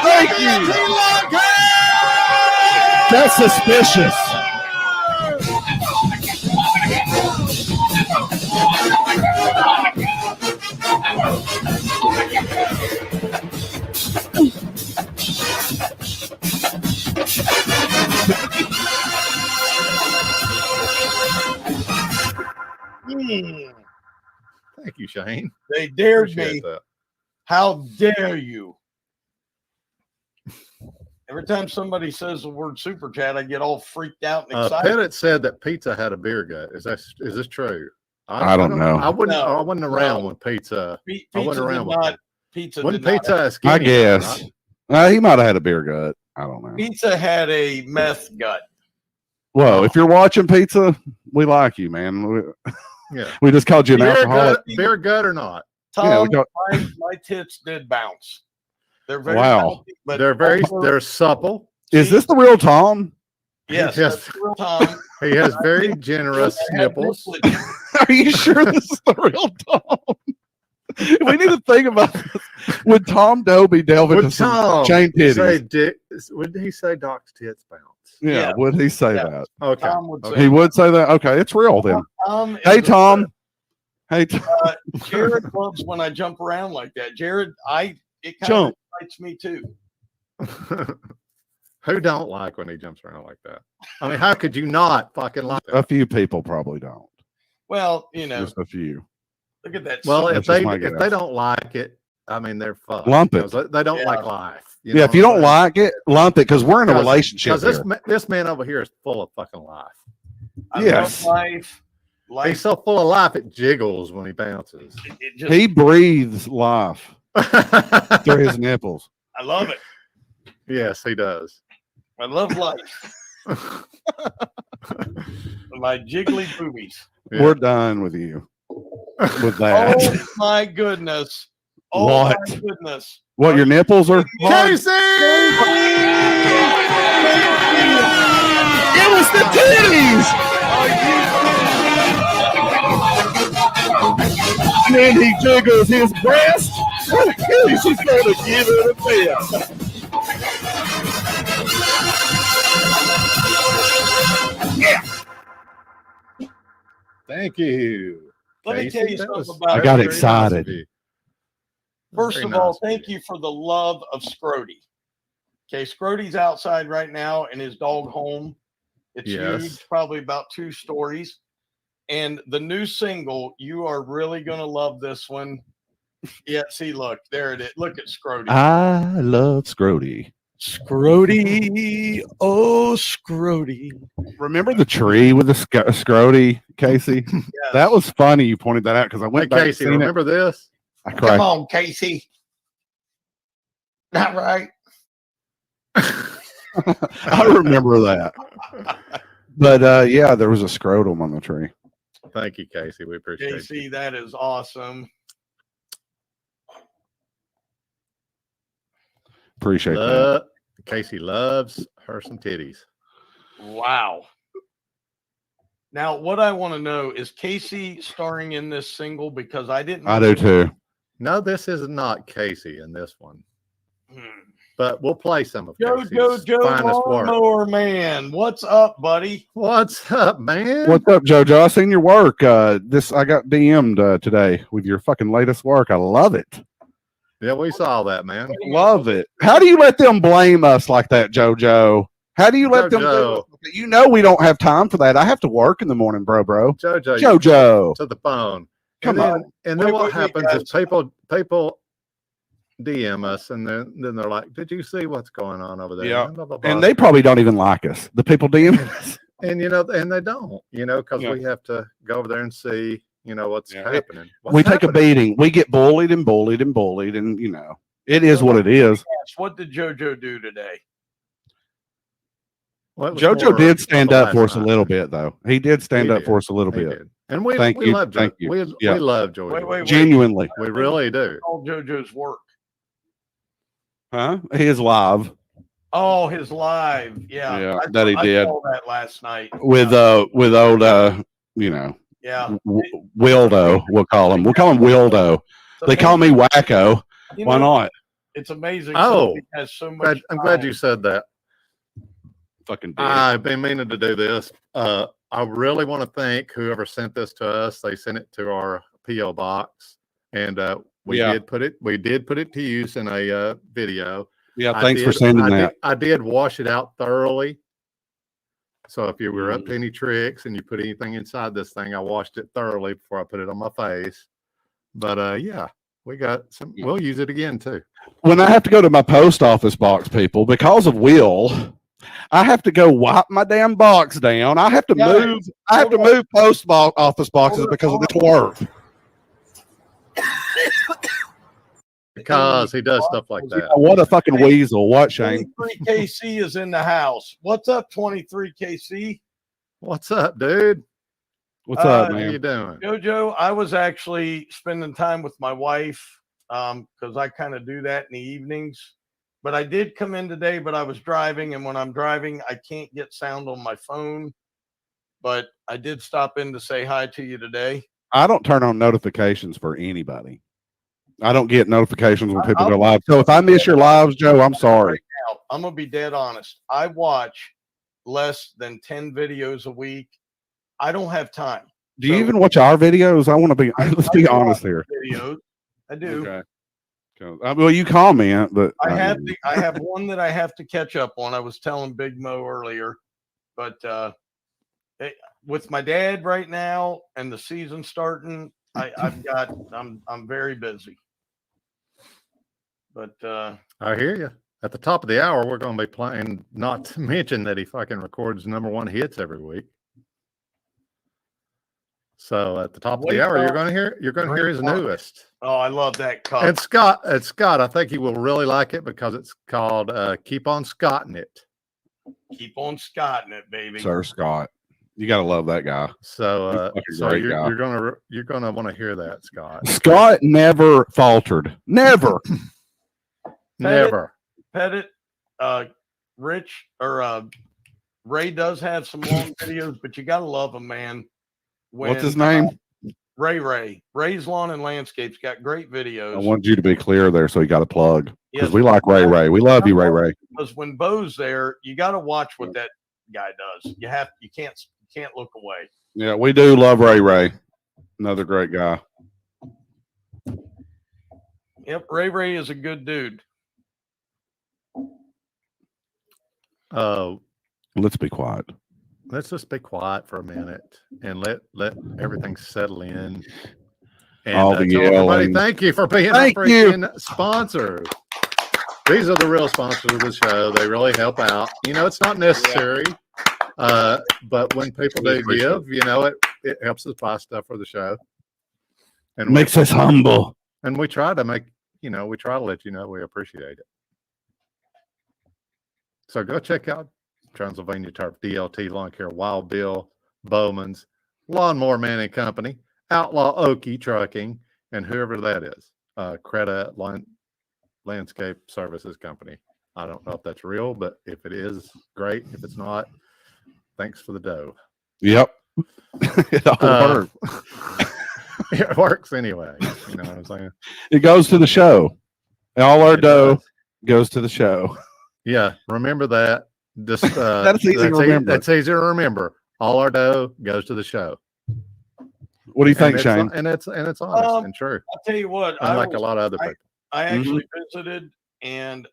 Thank you. That's suspicious. Thank you, Shane. They dared Appreciate me. that. How dare you? Every time somebody says the word super chat, I get all freaked out and excited. Pettit said that pizza had a beer gut. Is this true? I don't know. I wasn't No, around no. when pizza. Pizza I wasn't did around not. when Pizza when did not pizza have- is skinny, I guess. right? He might have had a beer gut. I don't know. Pizza had a meth gut. Whoa, if you're watching Pizza, we like you, man. Yeah. We just called you an alcoholic. Beer gut or not? Tom, Yeah, my tits did bounce. They're very Wow. bouncy, but They're supple. Is this the real Tom? Yes, Yes. that's real Tom. He has very generous I had nipples. nipples. Are you sure this is the real Tom? We need to think about this. Would Tom Dobie delve into some chain titties? Would he say Doc's tits bounce? Yeah, Yeah. would he say Yeah. that? Okay. Tom would say He would say that? Okay, it's real then. Tom Hey, is Tom. Hey, Tom. Jared loves when I jump around like that. Jared, it kind Jump. of excites me too. Who don't like when he jumps around like that? I mean, how could you not fucking like A that? few people probably don't. Well, you know, Just a few. look at that. Well, That's if just they my if guess. they don't like it, I mean, they're fucked. Lump it. because They don't Yeah. like life. Yeah, if you don't like it, lump it because we're in a relationship Because here. this man over here is full of fucking life. I yes. love life. He's Life. so full of life it jiggles when he bounces. It just, He breathes life through his nipples. I love it. Yes, he does. I love life. My jiggly boobies. Yeah. We're done with you. With that. Oh my goodness. Oh What? my goodness. What, your nipples are hard? Casey! It was the titties! And then he jiggles his breast. She's going to give it a bit. Thank you. Let me Casey, tell you that something was about I it. got very nice excited. of you. First Very of all, nice of thank you for the love of Scrody. Okay, Scrody's outside right now in his dog home. It's Yes. huge, probably about 2 stories. And the new single, you are really going to love this one. Yeah, see, look, there it is. Look at Scrody. I love Scrody. Scrody, oh, Scrody. Remember the tree with the Scrody, Casey? Yes. That was funny. You pointed that out because I Hey, went back Casey, and seen remember this? it. I Come cried. on, Casey. Not right. I remember that. But yeah, there was a scrotum on the tree. Thank you, Casey. We appreciate Casey, you. that is awesome. Appreciate that. Casey loves her some titties. Wow. Now, what I want to know is Casey starring in this single because I didn't. I do too. No, this is not Casey in this one, Hmm. but we'll play some of Joe, Casey's Joe, finest work. Lawnmower Man. What's up, buddy? What's up, man? What's up, JoJo? I seen your work. I got DM'd today with your fucking latest work. I love it. Yeah, we saw that, man. Love it. How do you let them blame us like that, JoJo? How do you let them do JoJo. it? You know we don't have time for that. I have to work in the morning, bro. JoJo, JoJo. to the phone. Come and then, on. And then Wait, what wait, happens guys. is people DM us, and then they're like, "Did you see what's going on over there?" Yeah. Blah, blah, blah. And they probably don't even like us. The people DM us. and they don't, because Yeah. we have to go over there and see, what's Yeah. happening. We What's take a happening. beating. We get bullied and bullied and bullied, and it is what it is. Yes, what did JoJo do today? Well, it was JoJo more did stand of up for us last a night. little bit, though. He did stand He up did. for us a little He bit. did. And we Thank you. love JoJo. Thank you. We Yeah. love Joey. Wait. Genuinely. We really do. All JoJo's work. Huh? He is live Oh, his live. Yeah. Yeah, I that he I did. saw that last night. with old Yeah. Wildo. We'll call him. We'll call him Wildo. They call me Wacko. You Why know, not? It's amazing. Oh, has so much. I'm glad you said that. Fucking. I've been meaning to do this. I really want to thank whoever sent this to us. They sent it to our PO box, and we did put it to use in a video. Yeah, thanks for sending that. I did wash it out thoroughly. So if you were up to any tricks and you put anything inside this thing, I washed it thoroughly before I put it on my face. But yeah, we got some. We'll use it again too. When I have to go to my post office box, people, because of Will, I have to go wipe my damn box down. I have to move. I have to move post office boxes because of the twerp. Because he does stuff like that. What a fucking weasel. What, Shane? 23 KC is in the house. What's up, 23 KC? What's up, dude? What's up, man? How you doing? Jojo, I was actually spending time with my wife because I kind of do that in the evenings. But I did come in today, but I was driving. And when I'm driving, I can't get sound on my phone. But I did stop in to say hi to you today. I don't turn on notifications for anybody. I don't get notifications when people go live. So if I miss your lives, Joe, I'm sorry. Right now, I'm going to be dead honest. I watch less than 10 videos a week. I don't have time. Do you even watch our videos? I want to be, let's be honest here. Videos. I do. Okay. Well, you comment, but I have one that I have to catch up on. I was telling Big Mo earlier, but with my dad right now and the season starting, I'm very busy. But I hear you. At the top of the hour, we're going to be playing. Not to mention that he fucking records #1 hits every week. So at the top of the hour, you're going to hear his newest. Oh, I love that cup. And Scott, I think he will really like it because it's called "Keep on Scotting It." Keep on Scotting it, baby. Sir Scott, you got to love that guy. So, you're gonna want to hear that, Scott. Scott never faltered. Never. Never. Pettit, Rich or Ray does have some long videos, but you gotta love him, man. What's his name? Ray. Ray's Lawn and Landscapes got great videos. I want you to be clear there, so you got a plug because we like Ray. We love you, Ray. Because when Bo's there, you got to watch what that guy does. You can't look away. Yeah, we do love Ray. Another great guy. Yep, Ray is a good dude. Let's be quiet. Let's just be quiet for a minute and let everything settle in. And all the everybody, thank you for being a freaking sponsor. These are the real sponsors of the show. They really help out. You know, it's not necessary, but when people do give, you know, it helps us buy stuff for the show. And makes us humble. And we try to let you know we appreciate it. So go check out Transylvania Turf, DLT Lawn Care, Wild Bill, Bowman's, Lawnmower Man and Company, Outlaw Okie Trucking, and whoever that is. Creta Landscape Services Company. I don't know if that's real, but if it is, great. If it's not, thanks for the dough. Yep. It all works. It works anyway. You know what I'm saying? It goes to the show. All our dough goes to the show. Yeah, remember that. Just that's easy to remember. That's easy to remember. All our dough goes to the show. What do you think, Shane? And it's honest and true. I'll tell you what. Unlike a lot of other people. I actually visited, and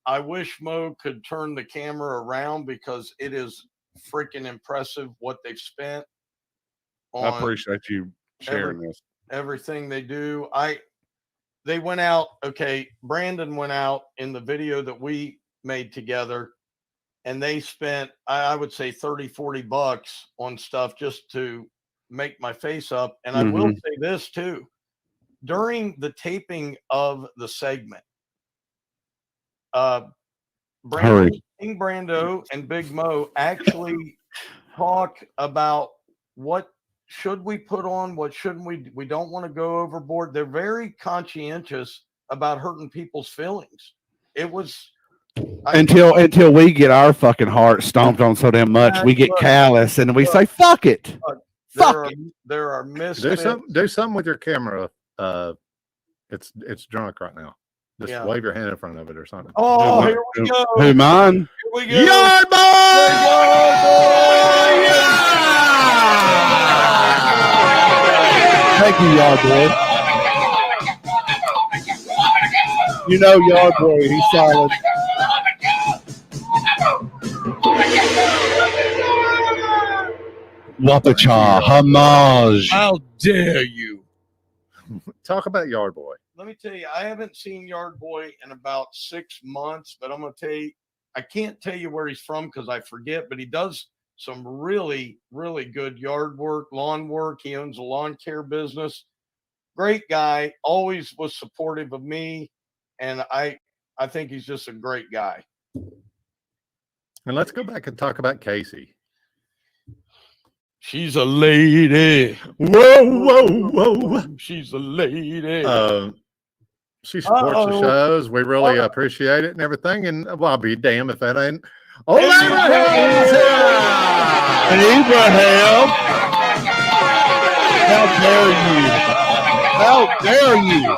I wish Mo could turn the camera around because it is freaking impressive what they've spent on. I appreciate you sharing this. Everything they do. They went out. Okay, Brandon went out in the video that we made together, and they spent, I would say, $30-40 on stuff just to make my face up. And I will say this too. During the taping of the segment, King Brando and Big Mo actually talk about what should we put on, what shouldn't we. We don't want to go overboard. They're very conscientious about hurting people's feelings. It was until we get our fucking heart stomped on so damn much, we get callous and we say, "Fuck it." There are misfits. Do something with your camera. It's drunk right now. Just Yeah. wave your hand in front of it or something. Oh, here we go. Who, mine? Here we go. Yard boy! Thank you, Yard Boy. You know Yard Boy, he's solid. Wapacha, homage. How dare you? Talk about Yard Boy. Let me tell you, I haven't seen Yard Boy in about 6 months, but I'm going to tell you, I can't tell you where he's from because I forget, but he does some really, really good yard work, lawn work. He owns a lawn care business. Great guy, always was supportive of me. And I think he's just a great guy. And let's go back and talk about Casey. She's a lady. Whoa. She's a lady. She supports the shows. We really appreciate it and everything. And well, I'll be damned if that ain't. Oh, Abraham! How dare you?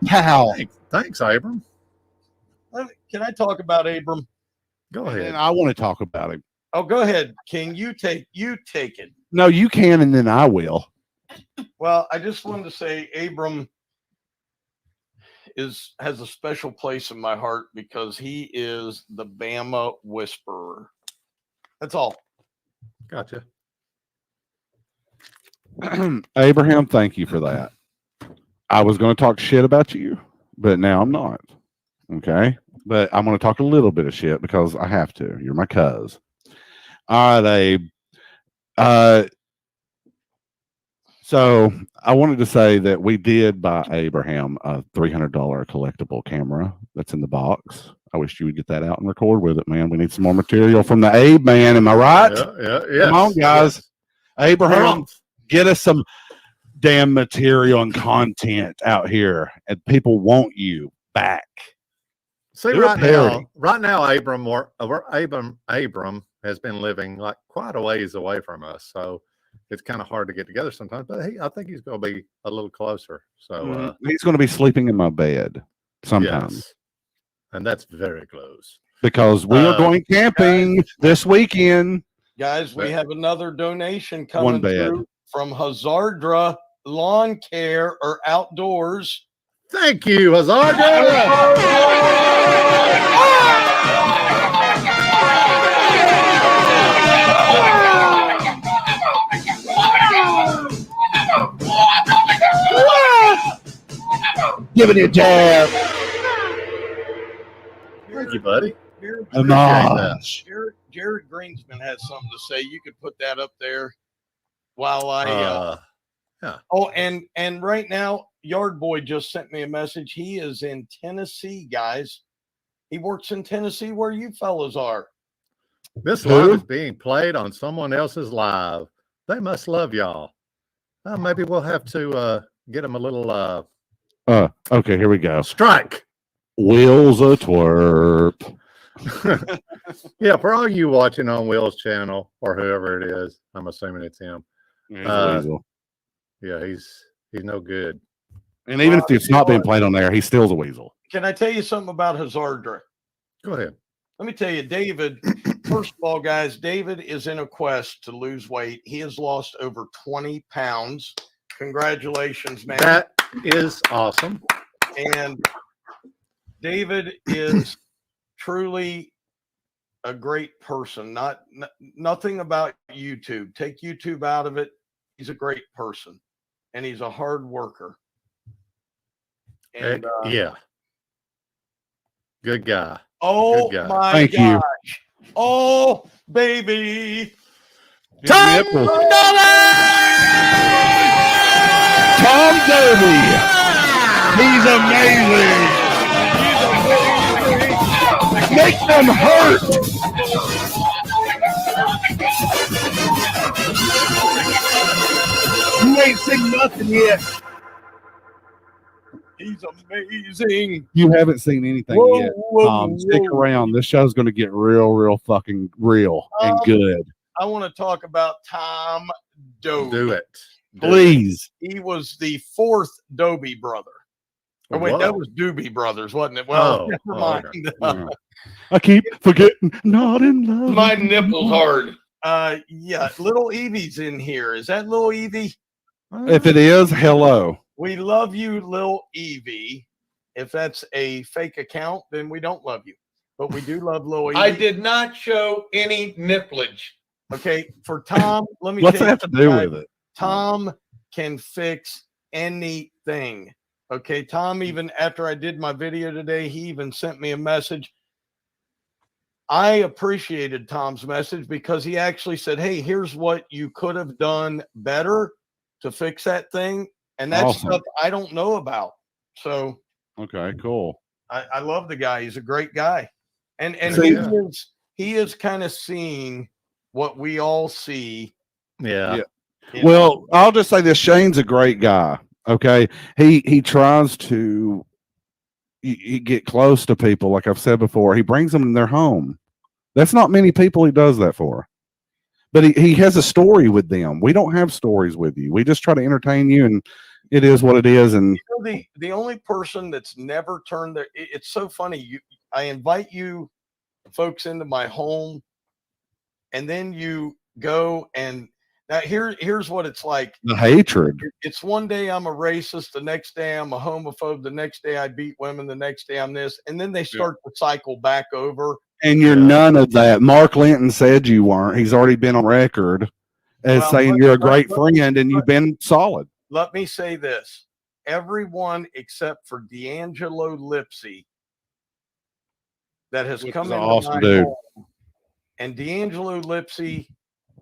How? Thanks, Abram. Can I talk about Abram? Go ahead. And I want to talk about him. Oh, go ahead, King. You take it. No, you can, and then I will. Well, I just wanted to say Abram has a special place in my heart because he is the Bama whisperer. That's all. Gotcha. Abraham, thank you for that. I was going to talk shit about you, but now I'm not. Okay? But I'm going to talk a little bit of shit because I have to. You're my cuz. All right, Abe. So I wanted to say that we did buy Abraham a $300 collectible camera that's in the box. I wish you would get that out and record with it, man. We need some more material from the Abe man. Am I right? Yeah. Come on, guys. Yes. Abraham, get us some damn material and content out here, and people want you back. See, Do a parody. right now, Abram has been living like quite a ways away from us, so it's kind of hard to get together sometimes. But I think he's going to be a little closer. So he's going to be sleeping in my bed sometimes. Yes. And that's very close because we are going camping this weekend. Guys, we have another donation coming through from Hazardra Lawn Care or Outdoors. Thank you, Hazardra. Give it a jab. Thank you, buddy. Jared Greensman has something to say. You could put that up there while I. Yeah. Oh, and right now, Yard Boy just sent me a message. He is in Tennessee, guys. He works in Tennessee, where you fellas are. This live is being played on someone else's live. They must love y'all. Maybe we'll have to get them a little. Okay, here we go. Strike. Wheels a twerp. Yeah, for all you watching on Will's channel or whoever it is, I'm assuming it's him. Yeah, he's no good. And even if it's not being played on there, he still's a weasel. Can I tell you something about Hazardra? Go ahead. Let me tell you, David. First of all, guys, David is in a quest to lose weight. He has lost over 20 pounds. Congratulations, man. That is awesome. And David is truly a great person. Nothing about YouTube. Take YouTube out of it. He's a great person, and he's a hard worker. And yeah, good guy. Oh good guy. my Thank gosh! you. Oh baby! Tom Derby. He's amazing. Make them hurt. You ain't seen nothing yet. He's amazing. You haven't seen anything Whoa, yet. whoa, Stick whoa. around. This show's going to get real fucking real and good. I want to talk about Tom Dobie. Do it. Please. He was the fourth Dobie brother. Oh, wait, that was Doobie Brothers, wasn't it? Well, never mind. Okay. I keep forgetting. Not in love. My nipples hard. Yeah, little Evie's in here. Is that little Evie? If it is, hello. We love you, Lil Evie. If that's a fake account, then we don't love you. But we do love Lil Evie. I did not show any nipplage. Okay, for Tom, let me What's tell that you have to do guys, with it? Tom can fix anything. Okay, Tom, even after I did my video today, he even sent me a message. I appreciated Tom's message because he actually said, hey, here's what you could have done better to fix that thing. And that's Awesome. stuff I don't know about. So Okay, cool. I love the guy. He's a great guy. And See, he is kind of seeing what we all see. Yeah. Well, I'll just say this. Shane's a great guy. Okay. He tries to get close to people. Like I've said before, he brings them in their home. That's not many people he does that for. But he has a story with them. We don't have stories with you. We just try to entertain you, and it is what it is. And you know, the only person that's never turned their it's so funny. I invite you folks into my home, and then you go and now here's what it's like. the hatred. It's one day I'm a racist, the next day I'm a homophobe, the next day I beat women, the next day I'm this, and then they start to cycle back over. And you're none of that. Mark Linton said you weren't. He's already been on record as saying you're a great friend and you've been solid. Let me say this. Everyone except for D'Angelo Lipsy that has come into awesome my dude. home, and D'Angelo Lipsy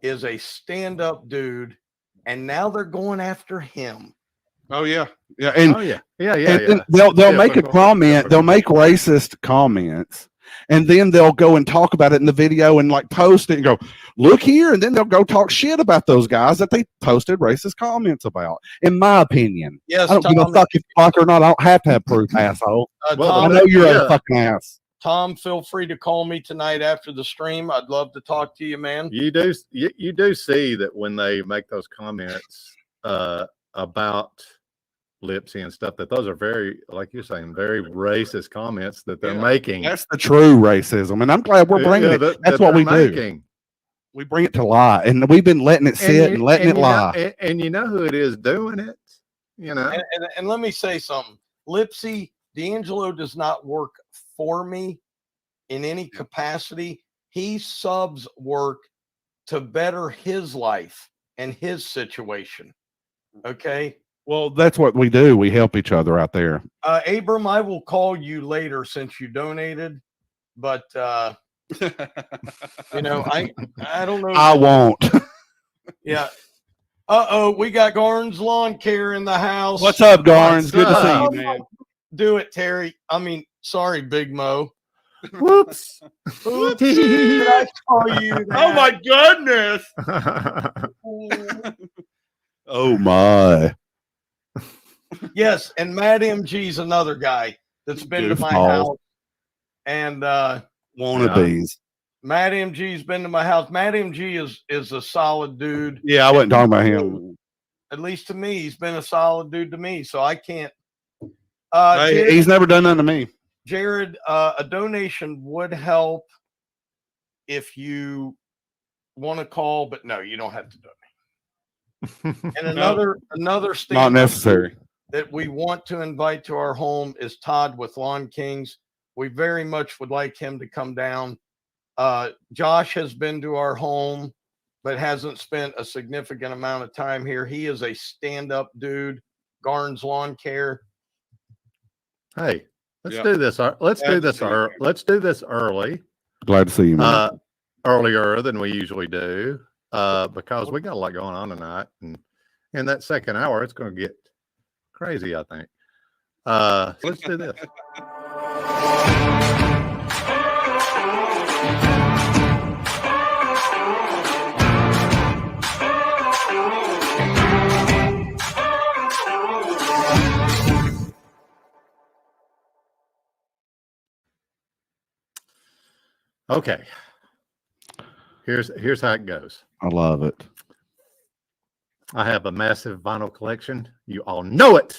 is a stand-up dude, and now they're going after him. Oh yeah. Yeah. And, Yeah. they'll make a comment, they'll make racist comments. And then they'll go and talk about it in the video and like post it and go, look here. And then they'll go talk shit about those guys that they posted racist comments about. In my opinion, Yes, I don't give a fuck if you like or not. I don't have to have proof, asshole. Tom, I know you're a fucking ass. Tom, feel free to call me tonight after the stream. I'd love to talk to you, man. You do see that when they make those comments about Lipsy and stuff, that those are very, like you're saying, very racist comments that they're making. That's the true racism, and I'm glad we're bringing it. That's what we do. We bring it to lie, and we've been letting it sit and letting it lie. And you know who it is doing it, you know. And let me say something. Lipsy, D'Angelo does not work for me in any capacity. He subs work to better his life and his situation. Okay. Well, that's what we do. We help each other out there. Abram, I will call you later since you donated, but you know, I don't know. I won't. Yeah. We got Garn's Lawn Care in the house. What's up, Garns? Good to see you, man. Do it, Terry. I mean, sorry, Big Mo. Whoops. Did I call you that? Oh my goodness. Oh my. Yes, and Matt MG's another guy that's been to my house. And wannabes. Matt MG's been to my house. Matt MG is a solid dude. Yeah, I wasn't talking about him. At least to me, he's been a solid dude to me. So I can't. Hey, he's never done nothing to me. Jared, a donation would help if you want to call, but no, you don't have to donate. And another not necessary that we want to invite to our home is Todd with Lawn Kings. We very much would like him to come down. Josh has been to our home, but hasn't spent a significant amount of time here. He is a stand-up dude. Garn's Lawn Care. Hey, let's do this. Let's do this early. Glad to see you, man. Earlier than we usually do, because we got a lot going on tonight, and in that second hour, it's going to get crazy, I think. Let's do this. Okay. Here's how it goes. I love it. I have a massive vinyl collection. You all know it.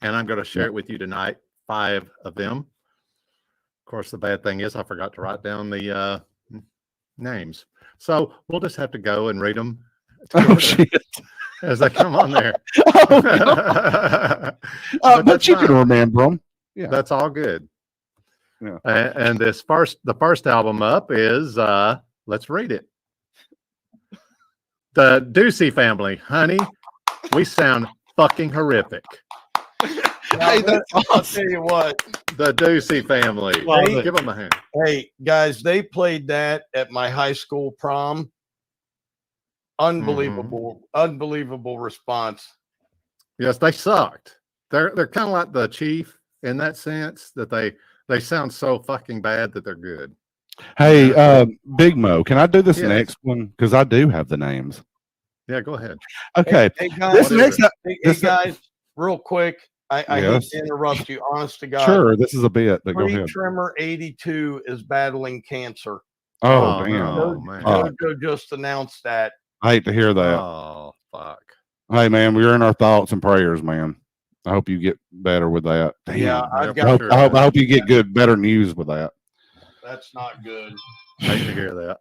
And I'm going to share it with you tonight. 5 of them. Of course, the bad thing is I forgot to write down the names. So we'll just have to go and read them Oh shit! as they come on there. Oh, no. But that's you can fine. remember them. Yeah. That's all good. Yeah. And the first album up is let's read it. The Ducey Family, honey. We sound fucking horrific. Hey, I'll tell you what. The Ducey Family. Love it. Give them a hand. Hey, guys, they played that at my high school prom. Unbelievable, unbelievable response. Yes, they sucked. They're kind of like the Chief in that sense that they sound so fucking bad that they're good. Hey, Big Mo, can I do this Yes. next one? Because I do have the names. Yeah, go ahead. Okay. Hey, guys, This next, hey, guys, real quick. I hate Yes. to interrupt you. Honest to God. sure, this is a bit, but go Tree ahead. Trimmer 82 is battling cancer. Oh, damn. no, man. JoJo just announced that. I hate to hear that. Oh, fuck. Hey, man, we're in our thoughts and prayers, man. I hope you get better with that. Damn. Yeah, I've Yeah, got. I hope, sure. I hope you get better news with that. That's not good. Hate to hear that.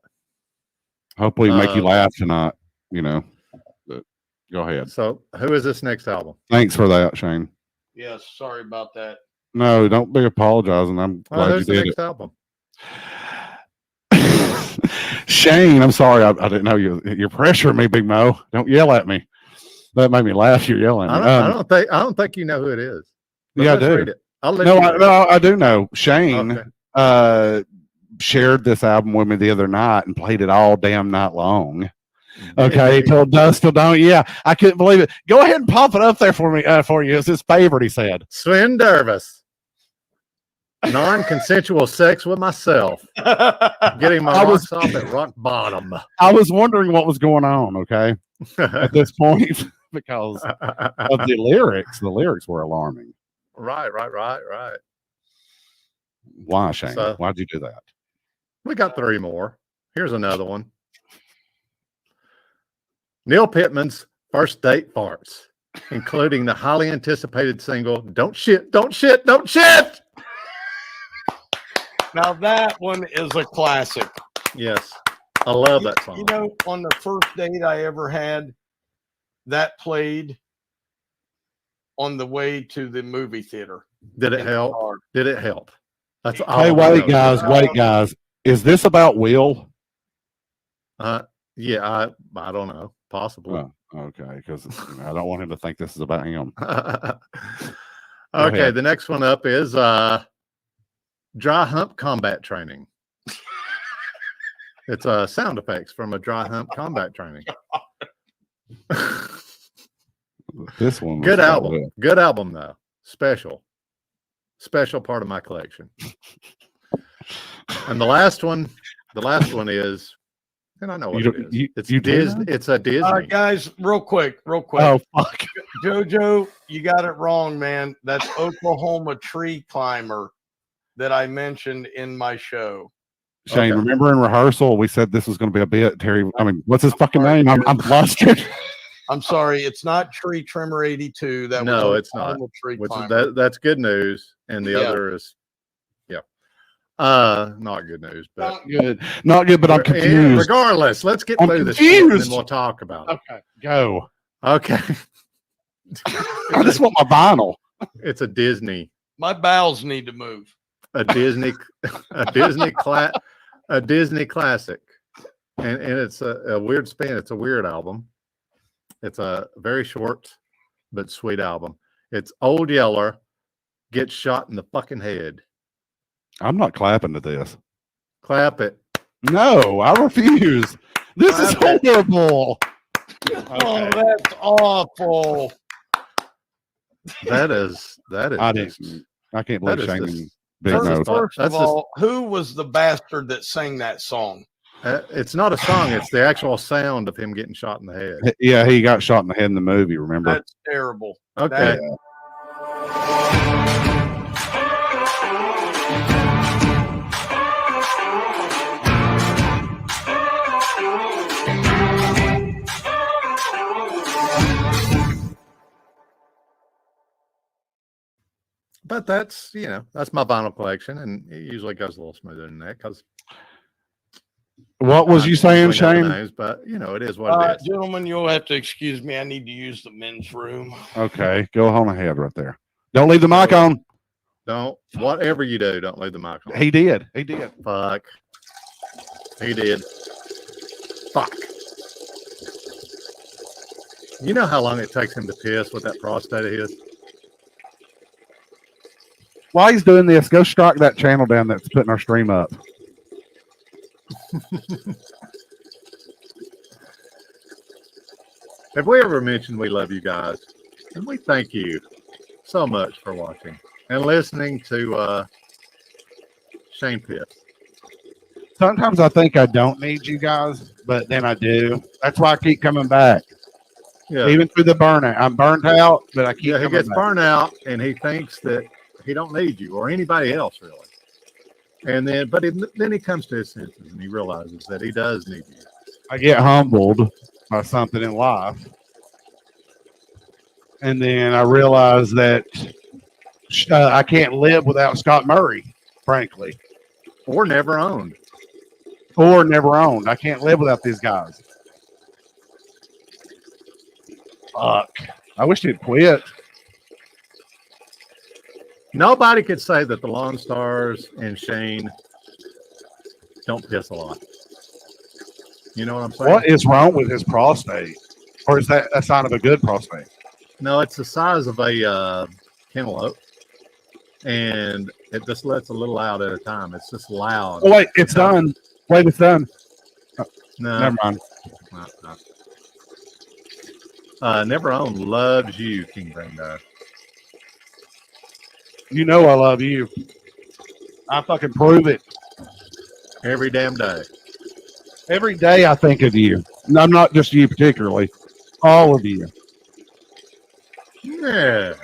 Hopefully, make you Um, laugh tonight. You know. But go ahead. So, who is this next album? Thanks for that, Shane. Yes, sorry about that. No, don't be apologizing. I'm Oh, glad you who's the did next album? it. Shane, I'm sorry. I didn't know you're pressuring me, Big Mo. Don't yell at me. That made me laugh. You're yelling at me. I don't think you know who it is. But Yeah, I let's do. read it. I'll let No, you read it. I do know. Shane Okay. shared this album with me the other night and played it all damn night long. Okay, till dusk till dawn. Yeah, I couldn't believe it. Go ahead and pop it up there for me. For you, it's his favorite. He said. Sven Dervis. Non-consensual sex with myself. Getting my I was- rocks off at rock bottom. I was wondering what was going on. Okay, at this point because of the lyrics. The lyrics were alarming. Right. Why, Shane? So- Why'd you do that? We got 3 more. Here's another one. Neil Pittman's first date farts, including the highly anticipated single "Don't Shit, Don't Shit, Don't Shit." Now that one is a classic. Yes, I love that song. You know, on the first date I ever had, that played on the way to the movie theater. Did it in the help? car. Did it help? That's all Hey, I wait, know. guys. Is this about Will? Yeah, I don't know. Possibly. Oh, okay, because I don't want him to think this is about him. Okay, ahead. the next one up is dry hump combat training. It's sound effects from a dry hump combat training. This one. was Good about album. Will. Good album though. Special part of my collection. And the last one is, and I know what You it don't- is. you- It's you do Disney. know? It's a Disney. Guys, real quick. Oh fuck! JoJo, you got it wrong, man. That's Oklahoma Tree Climber that I mentioned in my show. Shane, Okay. remember in rehearsal we said this was going to be a bit. Terry, I mean, what's his fucking name? I'm flustered. I'm sorry, it's not Tree Trimmer 82. That No, was it's not. Oklahoma Tree Which is Climber. that's good news, and the Yeah. other is, not good news. But Not Not good, but I'm confused. regardless, let's get I'm through this, shit, and then confused. we'll talk about it. Okay, go. Okay, I just want my vinyl. it's a Disney, My bowels need to move. a Disney, a Disney classic, and it's a weird spin. It's a weird album. It's a very short but sweet album. It's Old Yeller gets shot in the fucking head. I'm not clapping to this. Clap it. No, I refuse. This is Clap horrible. Oh, that's awful. That is I just- didn't. I can't that believe is Shane just- and Big that's Nose. just- First of that's just- all, who was the bastard that sang that song? It's not a song. It's the actual sound of him getting shot in the head. Yeah, he got shot in the head in the movie. Remember? That's terrible. Okay. But that's, you know, that's my vinyl collection, and it usually goes a little smoother than that because What was you saying, Shane? names, but you know, it is what it is. Gentlemen, you'll have to excuse me. I need to use the men's room. Okay, go on ahead right there. Don't leave the mic on. Don't, whatever you do, don't leave the mic on. He did. He did. Fuck. He did. Fuck. You know how long it takes him to piss with that prostate of his? While he's doing this, go strike that channel down that's putting our stream up. Have we ever mentioned we love you guys? And we thank you so much for watching and listening to Shane Piss. Sometimes I think I don't need you guys, but then I do. That's why I keep coming back. Yeah. Even through the burnout. I'm burnt out, but I keep Yeah, he coming gets back. burned out and he thinks that he don't need you or anybody else really. And then, but then he comes to his senses and he realizes that he does need you. I get humbled by something in life. And then I realize that I can't live without Scott Murray, frankly, Or never owned. or never owned. I can't live without these guys. Fuck. I wish he'd quit. Nobody could say that the Lone Stars and Shane don't piss a lot. You know what I'm saying? What is wrong with his prostate? Or is that a sign of a good prostate? No, it's the size of a cantaloupe. And it just lets a little out at a time. It's just loud. Oh, wait, it's done. Wait, it's done. No, Never mind. Never owned loves you, King Brando. You know I love you. I fucking prove it. Every damn day. Every day I think of you. And I'm not just you particularly. All of you. Yes.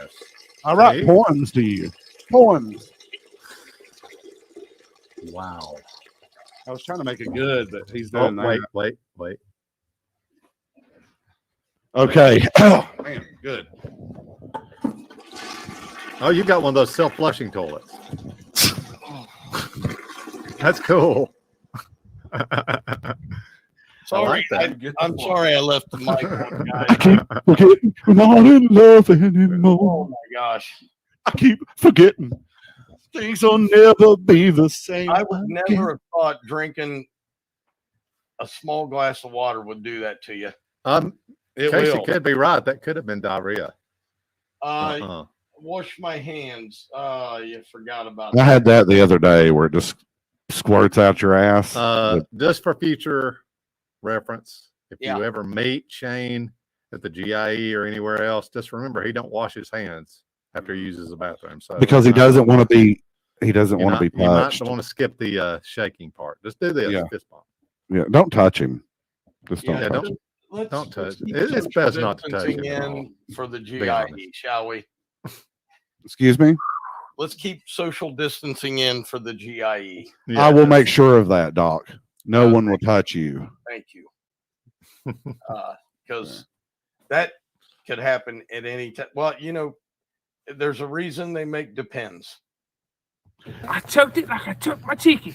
I write See? poems to you. Poems. Wow. I was trying to make it good, but he's Oh, done that. wait. Okay. Oh, man, good. Oh, you got one of those self-flushing toilets. That's cool. Sorry, that. I'm sorry I left the mic on, I guys. keep forgetting we're not in love anymore. Oh my gosh. I keep forgetting things will never be the same. I would never have thought drinking a small glass of water would do that to you. It Casey will. could be right. That could have been diarrhea. Wash my hands. You forgot about I that. had that the other day where it just squirts out your ass. Just for future reference, if Yeah. you ever meet Shane at the GIE or anywhere else, just remember he don't wash his hands after he uses the bathroom. So Because he doesn't want to be. He doesn't want to be You might touched. want to skip the shaking part. Just do this. Yeah. Fist bump. Yeah, don't touch him. Just don't Yeah, touch don't- him. Let's touch. keep It's social best not to touch distancing him at in all. for the Be honest. GIE, shall we? Excuse me. Let's keep social distancing in for the GIE. I will make sure of that, Doc. No Yeah, one will touch you. Thank you. Because that could happen at any time. Well, you know, there's a reason they make Depends. I choked it like I choked my chicken.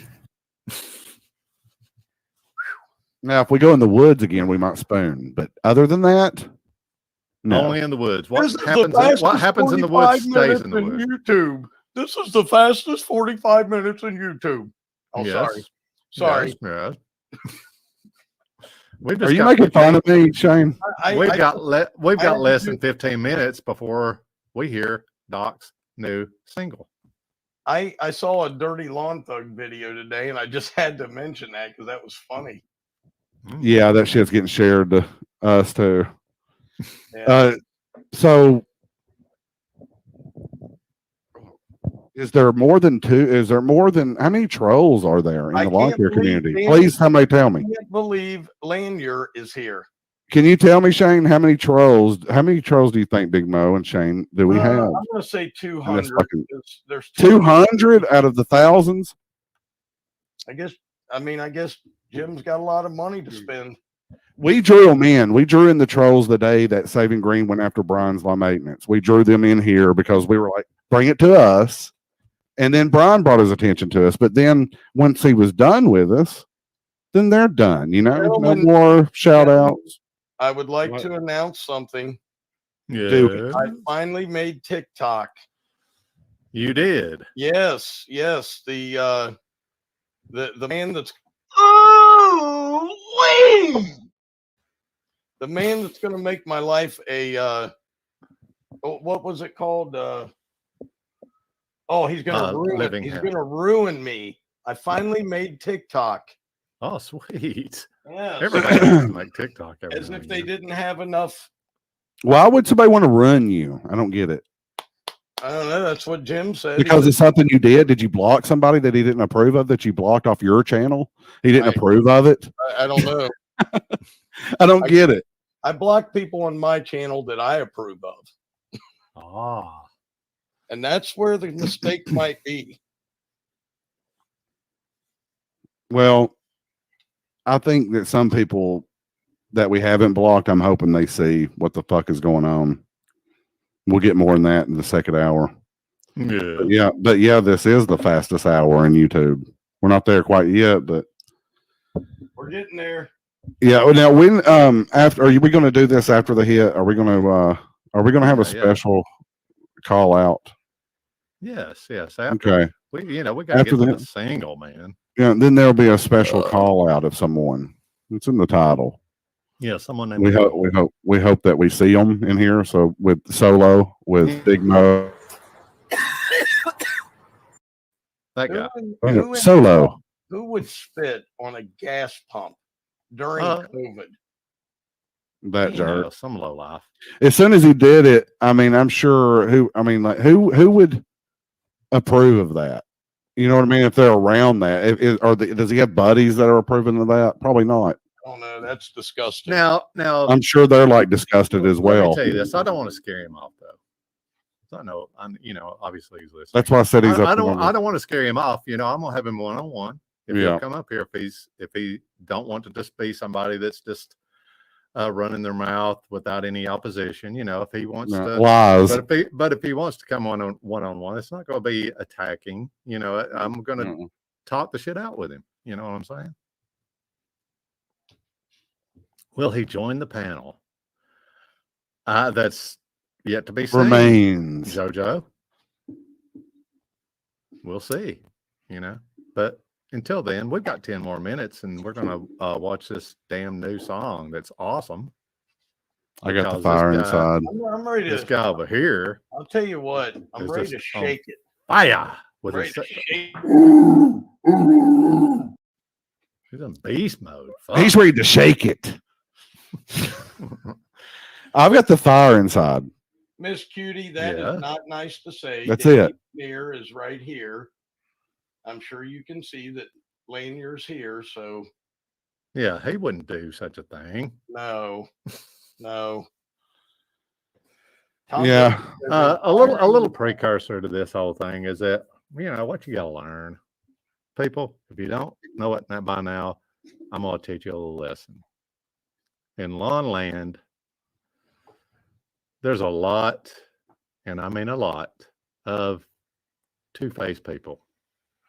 Now, if we go in the woods again, we might spoon. But other than that, no. Only in the woods. This is What the happens? fastest What happens in the 45 woods stays minutes in the woods. YouTube. This is the fastest 45 minutes in YouTube. Oh, Yes. sorry. Yes. We've Are just you got making 15 fun of me, Shane? We've I got I less do- than 15 minutes before we hear Doc's new single. I saw a Dirty Lawn Thug video today, and I just had to mention that because that was funny. Yeah, that shit's getting shared to us too. Yeah. So is there more than two? Is there more than how many trolls are there in I the lawn can't care believe community? Dan- Please, somebody tell me. I can't believe Lanier is here. Can you tell me, Shane, how many trolls do you think Big Mo and Shane do we have? I'm going to say 200. fucking- There's 200 out of the thousands? I guess Jim's got a lot of money to spend. We drew them in. We drew in the trolls the day that Saving Green went after Brian's law maintenance. We drew them in here because we were like, bring it to us. And then Brian brought his attention to us. But then once he was done with us, then they're done. You know, no Gentlemen, more shout outs. I would like What? to announce something. Yeah, I finally made TikTok. you did. Yes, yes. The man that's the man that's going to make my life a what was it called? He's going to ruin. living He's hell. going to ruin me. I finally made TikTok. Oh, sweet. Yes. Everybody has to make TikTok. Every As now if and they then. didn't have enough. Why would somebody want to run you? I don't get it. I don't know. That's what Jim said. Because it's something you did. Did you block somebody that he didn't approve of that you blocked off your channel? He didn't approve of it. I don't know. I don't get it. I block people on my channel that I approve of. Ah, And that's where the mistake might be. Well, I think that some people that we haven't blocked, I'm hoping they see what the fuck is going on. We'll get more than that in the second hour. yeah. But this is the fastest hour in YouTube. We're not there quite yet, but We're getting there. yeah. Now, when after are we going to do this after the hit? Are we going to have a Yeah, yeah. special call out? Yes. After, Okay. we got to get After to that- the single, man. Yeah. Then there'll be a special call out of someone. It's in the title. Yeah, someone named. We hope that we see them in here. So with Solo, with Big Mo, That guy. Solo. Who would spit on a gas pump during Uh, COVID? That You jerk. know, some low life. As soon as he did it, I mean, I'm sure who would approve of that? You know what I mean? If they're around that, does he have buddies that are approving of that? Probably not. Oh no, that's disgusting. Now, I'm sure they're like disgusted as let well. me tell you this. I don't want to scare him off though. 'Cause I know, obviously he's listening. That's why I said he's up. I don't want to scare him off. I'm gonna have him one on one. If Yeah. he'll come up here, if he don't want to just be somebody that's just running their mouth without any opposition. If he wants to lies. but if he wants to come on one on one, it's not going to be attacking. I'm going to talk the shit out with him. You know what I'm saying? Will he join the panel? That's yet to be seen. Remains. JoJo. We'll see. But until then, we've got 10 more minutes, and we're going to watch this damn new song that's awesome. I got the Because fire this guy- inside. I'm ready This to. guy over here I'll tell you what. I'm is ready to just shake it. fire with Ready his, to shake. he's in beast mode. He's Fuck. ready to shake it. I've got the fire inside. Miss Cutie, that Yeah. is not nice to say. That's Danny it. Mirror is right here. I'm sure you can see that Lanier's here. So Yeah, he wouldn't do such a thing. no. Yeah. A little precursor to this whole thing is that what you got to learn, people. If you don't know it by now, I'm gonna teach you a little lesson. In lawn land, there's a lot, and I mean a lot, of two-faced people.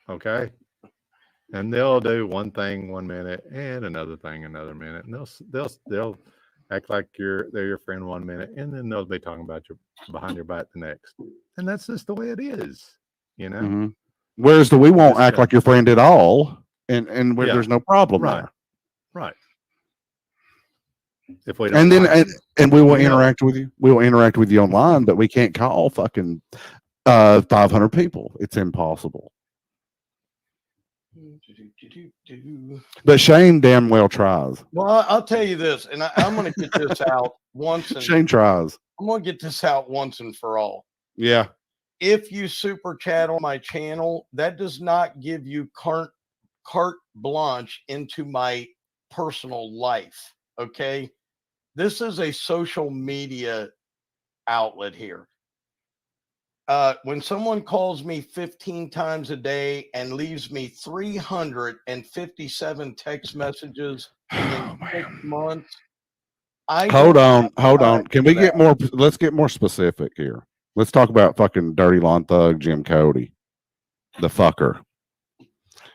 Okay, and they'll do one thing 1 minute and another thing another minute, and they'll act like they're your friend 1 minute, and then they'll be talking about you behind your back the next, and that's just the way it is. Mhm. Whereas we won't act like your friend at all, and where Yeah. there's no problem Right. there. Right. If we don't, And then like and we will You know. interact with you. We will interact with you online, but we can't call fucking 500 people. It's impossible. But Shane damn well tries. Well, I'll tell you this, and I'm going to get this out once. Shane tries. I'm going to get this out once and for all. Yeah. If you super chat on my channel, that does not give you carte blanche into my personal life. Okay. This is a social media outlet here. When someone calls me 15 times a day and leaves me 357 text messages, in 6 months. I Hold don't on, hold have on. Can we get more? Let's get more specific here. Let's talk about fucking dirty lawn thug Jim Cody, the fucker,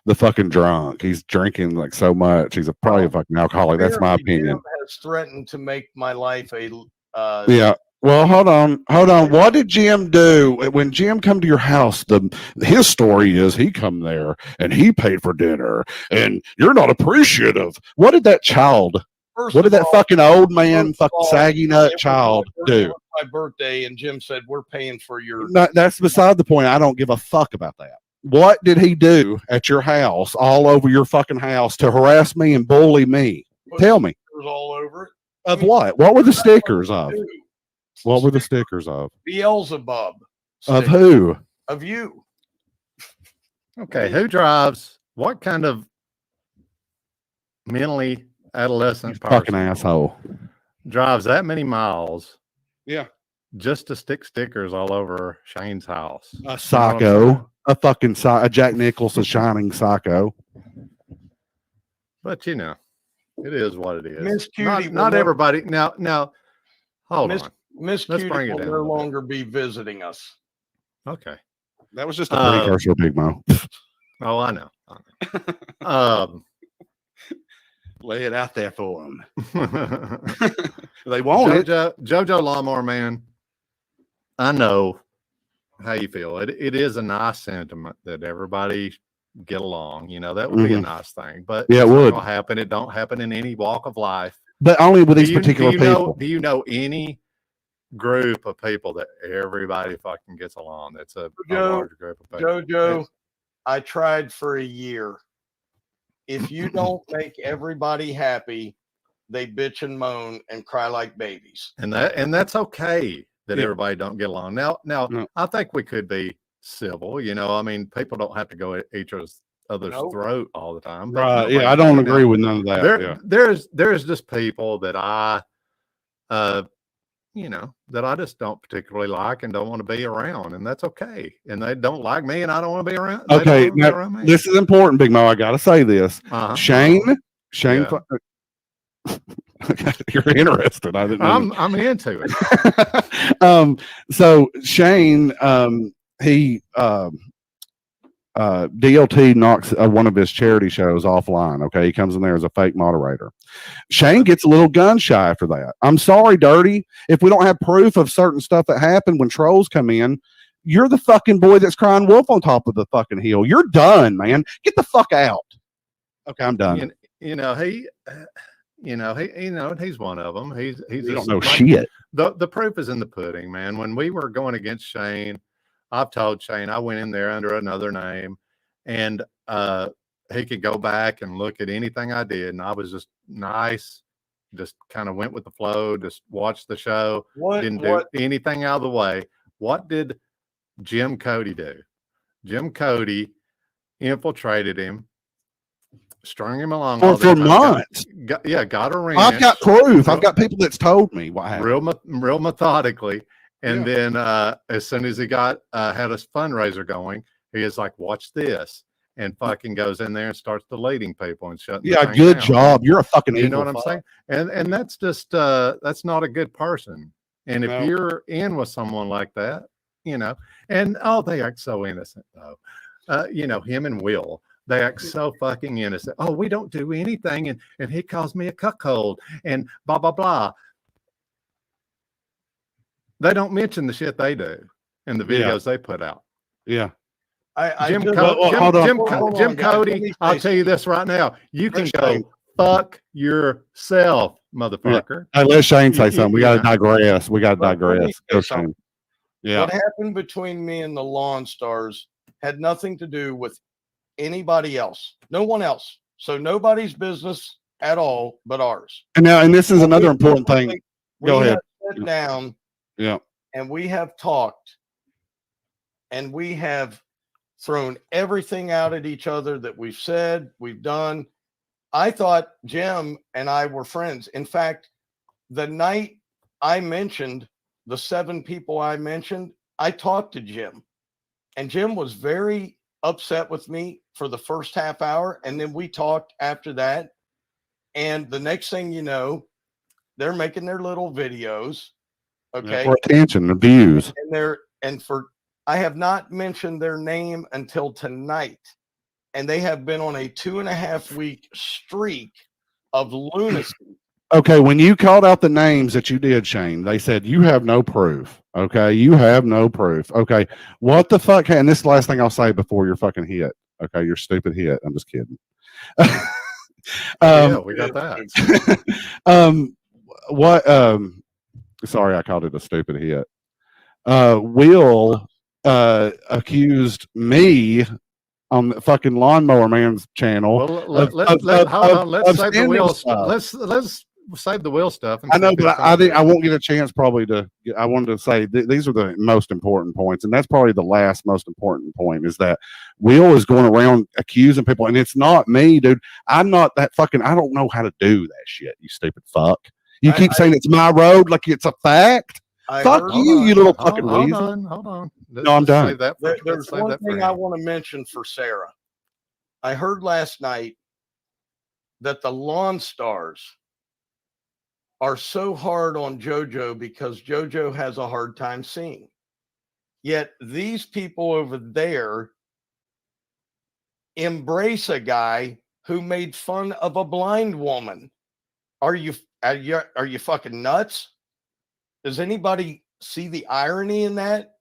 the fucking drunk. He's drinking like so much. He's probably a fucking alcoholic. That's my Apparently, opinion. Jim has threatened to make my life a Yeah. Well, hold on. What did Jim do when Jim come to your house? His story is he come there and he paid for dinner, and you're not appreciative. What did that child? First What did of that all, fucking old man, first of fucking all, saggy nut it was child do? my birthday, and Jim said we're paying for your. No, that's beside the point. I don't give a fuck about that. What did he do at your house, all over your fucking house, to harass me and bully me? Tell me. It was all over it. Of what? What were the stickers of? What were the stickers of? Beelzebub. Of sticker. who? Of you. Okay, who drives? What kind of mentally adolescent Fucking person asshole. drives that many miles? Yeah. Just to stick stickers all over Shane's house. A psycho. A fucking a Jack Nicholson shining psycho. But you know, it is what it is. Miss Cutie Not, will not never- everybody. Now, hold Miss- on. Miss Let's Cutie bring it will down a no little bit. longer be visiting us. Okay. That was just a precursor, Big Mo. Oh, I know. Lay it out there for them. They want it. Jojo Lawnmower Man, I know how you feel. It is a nice sentiment that everybody get along. You know, that would be a nice thing. But Yeah, it it's not would. gonna happen. It don't happen in any walk of life. But only with these Do you particular people. do you know any group of people that everybody fucking gets along? That's a large group of people. Jojo, I tried for a year. If you don't make everybody happy, they bitch and moan and cry like babies. And that's okay that Yeah. everybody don't get along. Now, No. I think we could be civil. You know, I mean, people don't have to go at each other's Nope. throat all the time. but Right. nobody- Yeah. I don't you know, agree with none of that. there's just people that you know, that I just don't particularly like and don't want to be around, and that's okay. And they don't like me, and I don't want to be around. they don't Okay. wanna be Now, around me. this is important, Big Mo. I got to say this. Uh-huh. Shane. Yeah. You're interested. I didn't know. I'm into it. So Shane, he DLT knocks one of his charity shows offline. Okay, he comes in there as a fake moderator. Shane gets a little gun shy after that. I'm sorry, Dirty. If we don't have proof of certain stuff that happened when trolls come in, you're the fucking boy that's crying wolf on top of the fucking hill. You're done, man. Get the fuck out. Okay, I'm done. You know, he's one of them. He's You just don't know like- shit. The proof is in the pudding, man. When we were going against Shane, I've told Shane I went in there under another name, and he could go back and look at anything I did, and I was just nice, just kind of went with the flow, just watched the show, didn't do anything out of the way. What did Jim Cody do? Jim Cody infiltrated him, strung him along all For the time, months. got a ring. I've got proof. I've got people that's told me what happened. real methodically. And then as soon as he got had a fundraiser going, he is like, watch this, and fucking goes in there and starts deleting people and shutting. Yeah, good job. You're a fucking You know evil what I'm saying? And that's just that's not a good person. And if No. you're in with someone like that, you know, and they act so innocent though. You know, him and Will, they act so fucking innocent. Oh, we don't do anything, and he calls me a cuckold and blah blah blah. They don't mention the shit they do in the videos they put out. Yeah. Jim hold Cody, on, guys. Let me I'll say tell you this right now. You can Shane. go fuck yourself, motherfucker. Hey, let Shane say something. We got to Yeah. digress. We got to Let me digress. say Go, something. Shane. Yeah. What happened between me and the Lawn Stars had nothing to do with anybody else. No one else. So nobody's business at all but ours. And now, and this is another important thing. We Go ahead. have sat down Yeah. and we have talked and we have thrown everything out at each other that we've said, we've done. I thought Jim and I were friends. In fact, the night I mentioned the 7 people I mentioned, I talked to Jim, and Jim was very upset with me for the first half hour. And then we talked after that. And the next thing you know, they're making their little videos. Okay. For attention, the views. I have not mentioned their name until tonight. And they have been on a 2.5 week streak of lunacy. Okay, when you called out the names that you did, Shane, they said you have no proof. Okay, you have no proof. Okay, what the fuck? And this is the last thing I'll say before you're fucking hit. Okay, your stupid hit. I'm just kidding. Yeah, we got that. Sorry, I called it a stupid hit. Will accused me on the fucking Lawnmower Man's channel. Well, let's save the wheel stuff. Let's save the wheel stuff. I know, but I won't get a chance probably to. I wanted to say these are the most important points, and that's probably the last most important point is that Will is going around accusing people, and it's not me, dude. I'm not that fucking. I don't know how to do that shit. You stupid fuck. You keep saying it's my road like it's a fact. Fuck you, you little fucking weasel. Hold on. No, I'm done. There's one thing I want to mention for Sarah. I heard last night that the Lawn Stars are so hard on JoJo because JoJo has a hard time seeing. Yet these people over there embrace a guy who made fun of a blind woman. Are you fucking nuts? Does anybody see the irony in that?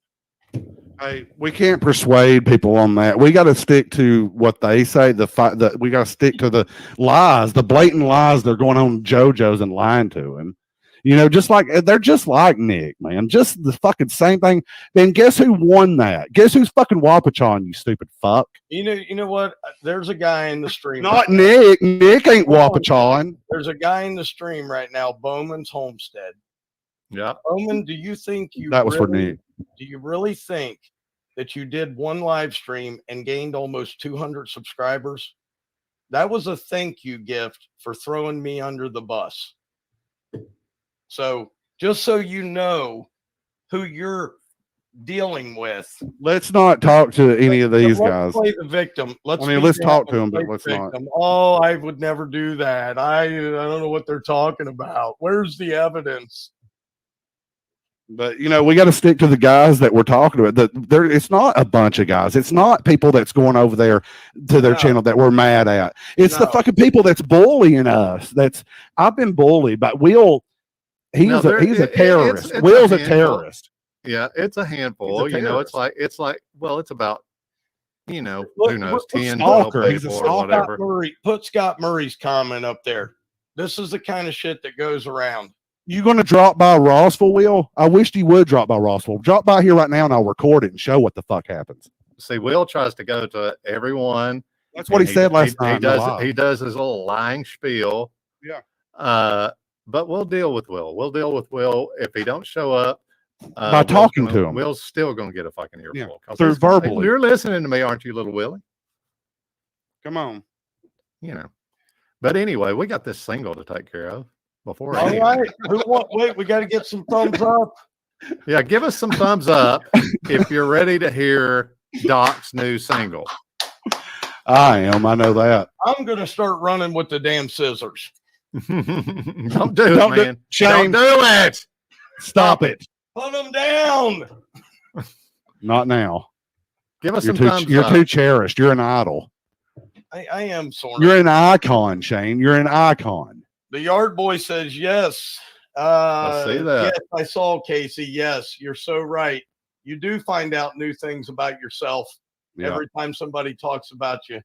Hey, we can't persuade people on that. We got to stick to what they say. We got to stick to the lies, the blatant lies they're going on JoJo's and lying to him. You know, they're just like Nick, man. Just the fucking same thing. Then guess who won that? Guess who's fucking Wapachon, you stupid fuck? You know what? There's a guy in the stream. Not Nick. Nick ain't Wapachon. There's a guy in the stream right now, Bowman's Homestead. Yeah. Bowman, do you think for Nick? Do you really think that you did one live stream and gained almost 200 subscribers? That was a thank you gift for throwing me under the bus. So just so you know who you're dealing with. Let's not talk to any of these guys. Play the victim. Let's talk to them, but let's not. Oh, I would never do that. I don't know what they're talking about. Where's the evidence? But you know, we got to stick to the guys that we're talking about. It's not a bunch of guys. It's not people that's going over there to their channel that we're mad at. It's the fucking people that's bullying us. I've been bullied, but Will. He's a terrorist. Will's a terrorist. Yeah, it's a handful. It's about who knows, 10, 12 people or whatever. Put Scott Murray's comment up there. This is the kind of shit that goes around. You going to drop by Rossville, Will? I wished you would drop by Rossville. Drop by here right now, and I'll record it and show what the fuck happens. See, Will tries to go to everyone. That's what he said last night. He does his little lying spiel. Yeah. But we'll deal with Will. We'll deal with Will if he don't show up. By talking to him. Will's still going to get a fucking earful. Yeah, through verbally. You're listening to me, aren't you, little Willie? Come on. But anyway, we got this single to take care of. All right. Wait, we got to get some thumbs up. Yeah, give us some thumbs up if you're ready to hear Doc's new single. I am. I know that. I'm going to start running with the damn scissors. Don't do it, man. Shane, don't do it. Stop it. Put them down. Not now. Give us some thumbs up. You're too cherished. You're an idol. I am sort of. You're an icon, Shane. You're an icon. The Yard Boy says yes. I see that. Yes, I saw Casey. Yes, you're so right. You do find out new things about yourself every time somebody talks about you.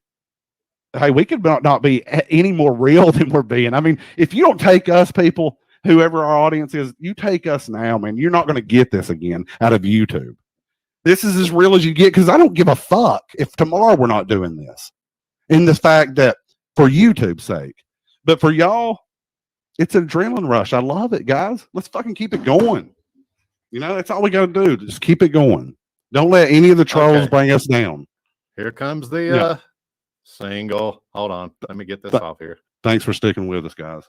Hey, we could not be any more real than we're being. I mean, if you don't take us, people, whoever our audience is, you take us now, man. You're not going to get this again out of YouTube. This is as real as you get because I don't give a fuck if tomorrow we're not doing this. In the fact that for YouTube's sake, but for y'all, it's an adrenaline rush. I love it, guys. Let's fucking keep it going. That's all we got to do. Just keep it going. Don't let any of the trolls bring us down. Here comes the single. Hold on. Let me get this off here. Thanks for sticking with us, guys.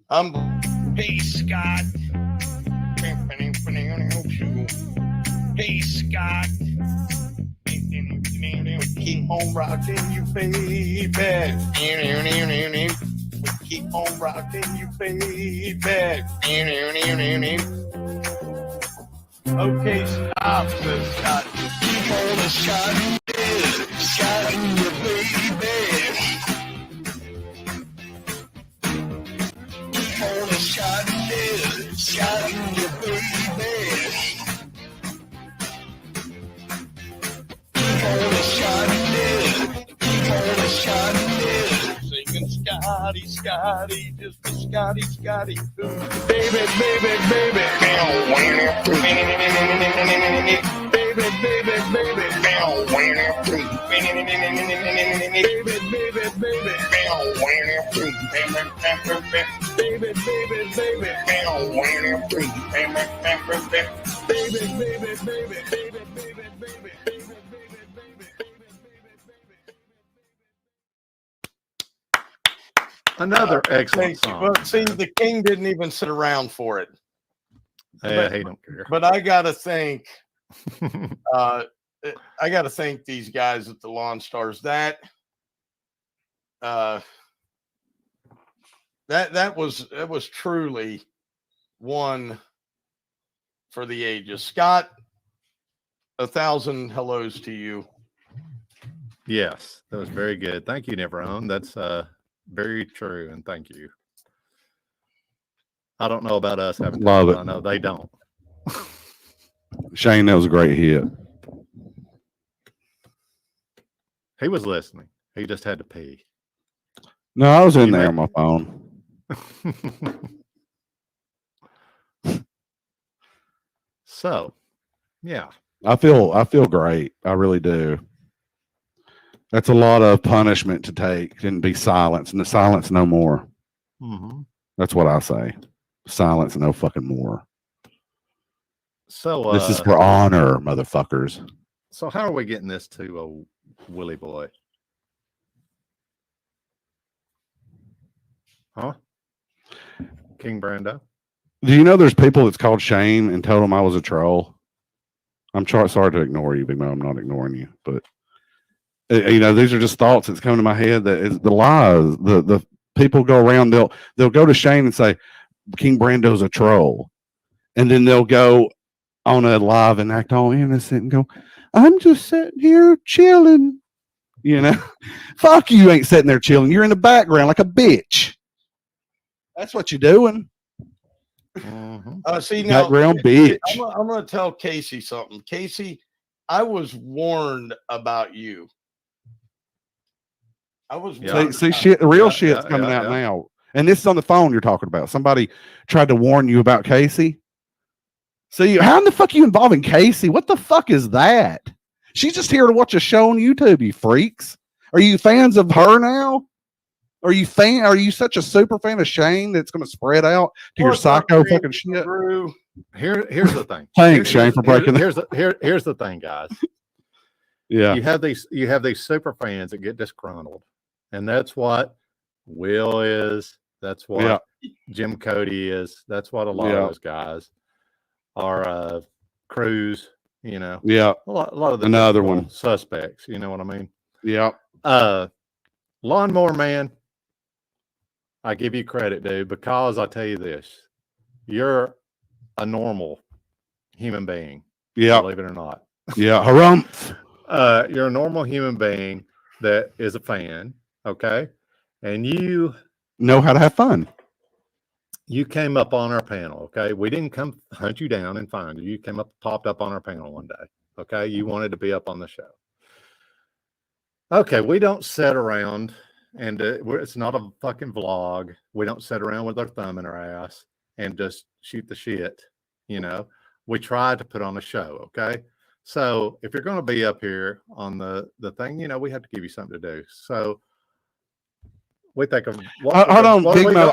Hey, Scott. Hey, Scott. We keep on rocking you, baby. We keep on rocking you, baby. Okay, stop, says Scott. Keep on the shot, shotting your baby. Keep on the shotting your baby. Keep on the shotting, singing Scotty, Scotty, just a Scotty, Scotty. Baby, baby, baby. Baby, baby, baby. Another excellent Thank you. song. Well, see, the king didn't even sit around for it. Yeah, he don't care. But I gotta think. I got to thank these guys at the Lawn Stars. That was truly one for the ages. Scott, 1,000 hellos to you. Yes, that was very good. Thank you, Neverone. That's very true, and thank you. I don't know about us having Love time, it. but I know they don't. Shane, that was a great hit. He was listening. He just had to pee. No, I was in You there may- on my phone. So, yeah. I feel great. I really do. That's a lot of punishment to take and be silenced, and the silence no more. Mm-hmm. That's what I say. Silence no fucking more. So, This is for honor, motherfuckers. so how are we getting this to a Willie boy? Huh? King Brando? Do you know there's people that's called Shane and told them I was a troll? I'm sorry to ignore you, Big Mo. I'm not ignoring you, but these are just thoughts that's coming to my head. That is the lies. The people go around. They'll go to Shane and say King Brando's a troll, and then they'll go on a live and act all innocent and go, "I'm just sitting here chilling." Fuck you, ain't sitting there chilling. You're in the background like a bitch. That's what you're doing. Mm-hmm. See now, Background bitch. I'm going to tell Casey something. Casey, I was warned about you. I was Yeah. warned See, about shit, the real Yeah, shit's yeah, coming yeah, out yeah. now. And this is on the phone you're talking about. Somebody tried to warn you about Casey. See, how in the fuck are you involving Casey? What the fuck is that? She's just here to watch a show on YouTube, you freaks. Are you fans of her now? Are you such a super fan of Shane that's going to spread out to your What's up, psycho Drew? fucking shit? Drew? Here's the thing. Thanks, Shane, for breaking that. Here's the thing, guys. Yeah. You have these super fans that get disgruntled, and that's what Will is. That's what Jim Cody is. That's what a lot of those guys are. Cruz, Yeah. a lot of the Another typical one. suspects. You know what I mean? Yeah. Lawnmower Man, I give you credit, dude, because I tell you this, you're a normal human being. Yeah. Believe it or not. Yeah. Harumph. You're a normal human being that is a fan, okay? And you Know how to have fun. came up on our panel, okay? We didn't come hunt you down and find you. You popped up on our panel one day, okay? You wanted to be up on the show. Okay, we don't sit around and it's not a fucking vlog. We don't sit around with our thumb in our ass and just shoot the shit, We try to put on a show, okay? So if you're going to be up here on the thing, we have to give you something to do. So we think of Hold on, Big Mo.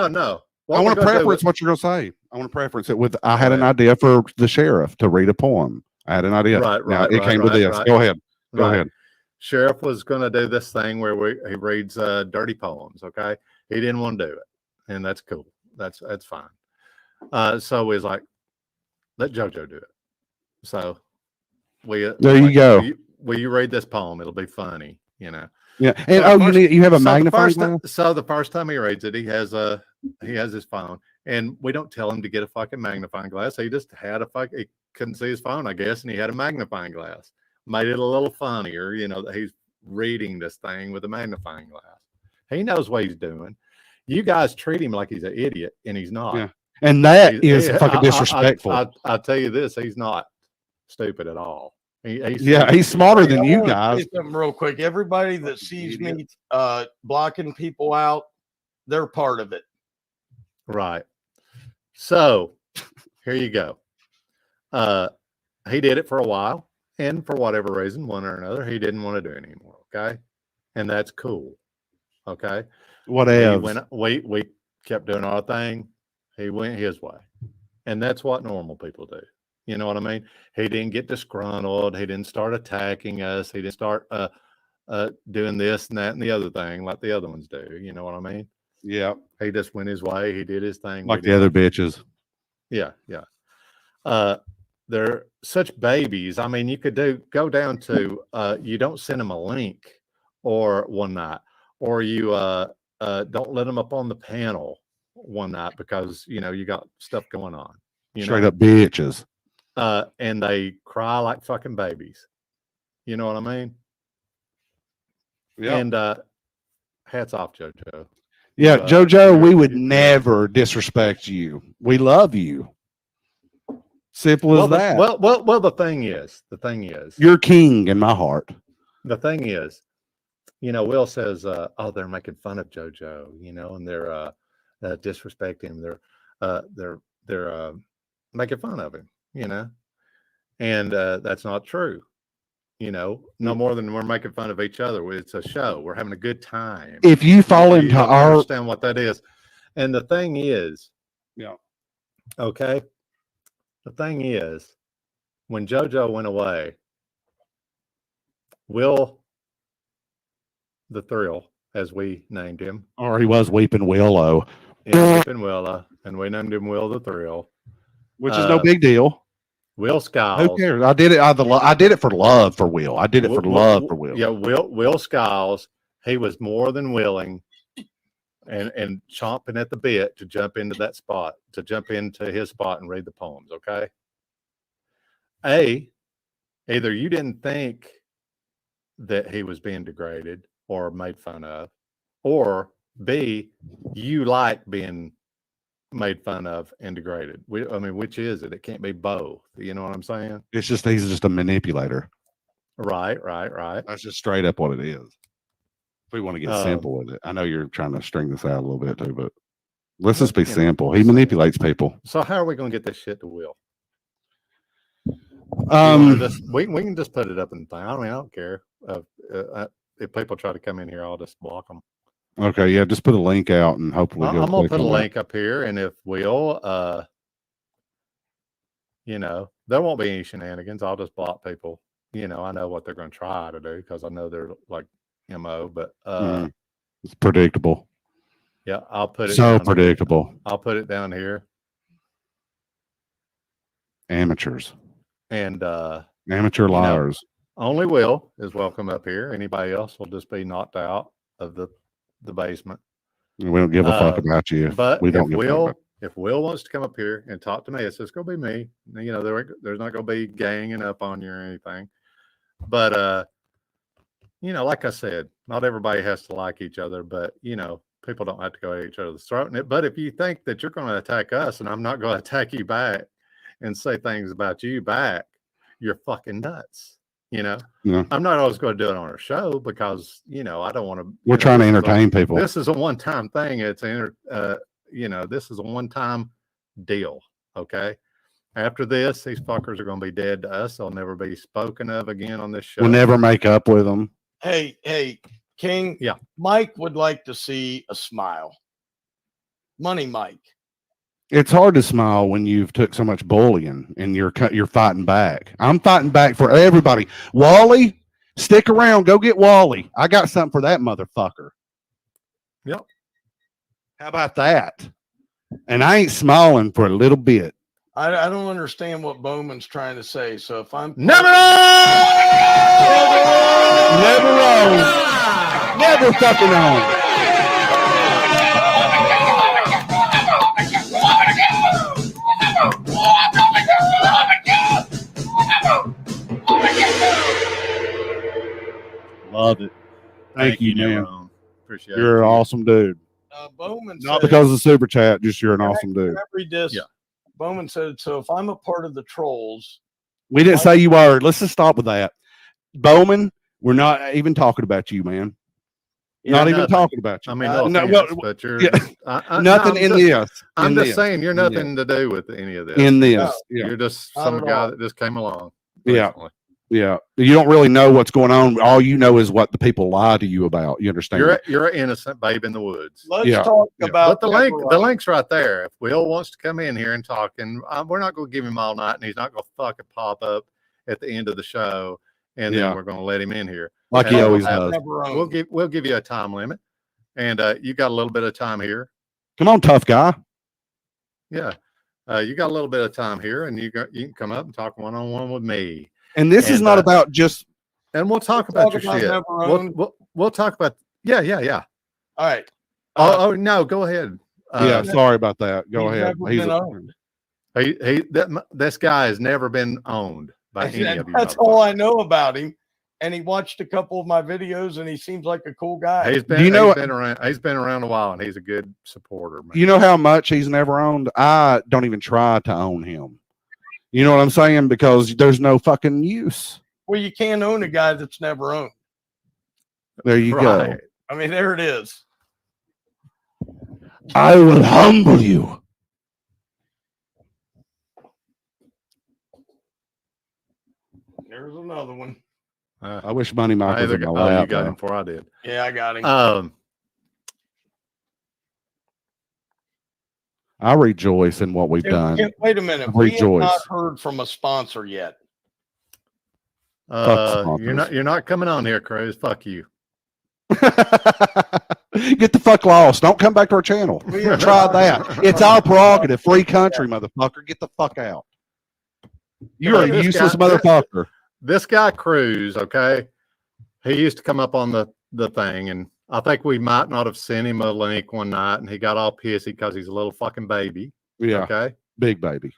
No. I want to preference what you're going to say. I want to preference it with. I had an idea for the sheriff to read a poem. I had an idea. Right. It came with this. Right. Go ahead. Go Right. ahead. Sheriff was going to do this thing where he reads dirty poems. Okay, he didn't want to do it, and that's cool. That's fine. So he's like, let JoJo do it. So we There you go. will you read this poem? It'll be funny, you know. Yeah. And So the you have a so magnifying glass? So the first time he reads it, he has his phone, and we don't tell him to get a fucking magnifying glass. He just had he couldn't see his phone, I guess, and he had a magnifying glass. Made it a little funnier, you know, that he's reading this thing with a magnifying glass. He knows what he's doing. You guys treat him like he's an idiot, and he's not. Yeah. And that is fucking disrespectful. I'll tell you this: he's not stupid at all. He's smarter than you guys. Say something real quick. Everybody that sees me blocking people out, they're part of it. Right. So here you go. He did it for a while, and for whatever reason, one or another, he didn't want to do it anymore. Okay, and that's cool. Okay. What else? We kept doing our thing. He went his way, and that's what normal people do. You know what I mean? He didn't get disgruntled. He didn't start attacking us. He didn't start doing this and that and the other thing like the other ones do. You know what I mean? Yeah. He just went his way. He did his thing. Like the other bitches. Yeah, yeah. They're such babies. I mean, you could go down to you don't send them a link or one night, or you don't let them up on the panel one night because you know you got stuff going on. Straight up bitches. And they cry like fucking babies. You know what I mean? Yeah. And hats off, JoJo. Yeah, JoJo, we would never disrespect you. We love you. Simple as that. Well, the thing is, you're king in my heart. The thing is, you know, Will says, "Oh, they're making fun of JoJo," you know, and they're disrespecting him. They're making fun of him, you know, and that's not true. You know, no more than we're making fun of each other. It's a show. We're having a good time. If you fall into our understand what that is, and the thing is, yeah, okay. The thing is, when JoJo went away, Will the Thrill, as we named him, or he was Weeping Willow, Weeping Willow, and we named him Will the Thrill, which is no big deal. Will Skiles. Who cares? I did it. I did it for love for Will. I did it for love for Will. Yeah, Will Skiles. He was more than willing and chomping at the bit to jump into that spot, to jump into his spot and read the poems. Okay. Either you didn't think that he was being degraded or made fun of, or B, you like being made fun of and degraded. I mean, which is it? It can't be both. You know what I'm saying? It's just he's just a manipulator. Right. That's just straight up what it is. If we want to get simple with it, I know you're trying to string this out a little bit too, but let's just be simple. He manipulates people. So how are we going to get this shit to Will? We can just put it up in the thing. I don't care. If people try to come in here, I'll just block them. Okay, yeah, just put a link out and hopefully I'm gonna put a link up here, and if Will, you know, there won't be any shenanigans. I'll just block people. You know, I know what they're going to try to do because I know they're like MO, but it's predictable. Yeah, I'll put it so predictable. Here. I'll put it down here. Amateurs and amateur liars. You know, only Will is welcome up here. Anybody else will just be knocked out of the basement. We don't give a fuck about you. But we don't if Will wants to come up here and talk to me, it's just gonna be me. You know, there's not gonna be ganging up on you or anything. But you know, like I said, not everybody has to like each other, but you know, people don't have to go at each other's throat. But if you think that you're going to attack us and I'm not going to attack you back and say things about you back, you're fucking nuts. You know, yeah. I'm not always going to do it on our show because, you know, I don't want to. We're trying to entertain people. This is a one-time thing. It's you know, this is a one-time deal. Okay. After this, these fuckers are going to be dead to us. They'll never be spoken of again on this show. We'll never make up with them. Hey, King. Yeah. Mike would like to see a smile. Money Mike. It's hard to smile when you've took so much bullying and you're fighting back. I'm fighting back for everybody. Wally, stick around. Go get Wally. I got something for that motherfucker. Yep. How about that? And I ain't smiling for a little bit. I don't understand what Bowman's trying to say. So if I'm Never Never wrong. Never fucking wrong. love it. Thank you, man. Nerone. Appreciate You're it. an awesome dude. Bowman Not said, because of the super chat, just you're an Can I- awesome can dude. I read this? Yeah. Bowman said, so if I'm a part of the trolls, We didn't say you were. Let's just stop with that. Bowman, we're not even talking about you, man. Not even nothing. talking about you. I mean, no, No, offense, well, but you're yeah. Nothing in this. I'm in just this, saying you're in nothing to do with any of this. In this. No. Yeah. You're just Not some at guy all. that just came along. Yeah. recently. Yeah. You don't really know what's going on. All you know is what the people lie to you about. You understand? You're an innocent babe in the woods. let's Yeah. talk Yeah. about But the link's right there. If Will wants to come in here and talk, and we're not going to give him all night, and he's not going to fucking pop up at the end of the show, and Yeah. then we're going to let him in here. Like And he we'll always have- does. We'll give you a time limit, and you got a little bit of time here. Come on, tough guy. Yeah, you got a little bit of time here, and you can come up and talk one on one with me, And this is And, not about just and we'll talk We'll about talk your about shit. Neverone. We'll talk about yeah. All right. Oh no, go ahead. yeah, sorry about that. Go he's ahead. never He's been a- owned. This guy has never been owned by any of you. That's all I know about him. And he watched a couple of my videos, and he seems like a cool guy. He's been, Do you know he's what- been around. He's been around a while, and he's a good supporter. Man. You know how much he's never owned? I don't even try to own him. You know what I'm saying? Because there's no fucking use. Well, you can't own a guy that's never owned. There you go. Right. I mean, there it is. I will humble you. There's another one. I wish Money Mike was in my you lap. got though. him before I did. Yeah, I got him. I rejoice in what we've done. Wait a minute. We have Rejoice. not heard from a sponsor yet. You're not coming on here, Cruz. Fuck you. Get the fuck lost. Don't come back to our channel. Try that. It's our prerogative. Free country, motherfucker. Get the fuck out. You're a This useless guy- motherfucker. This guy Cruz, okay, he used to come up on the thing, and I think we might not have sent him a link one night, and he got all pissy because he's a little fucking baby. Yeah. Okay. Big baby.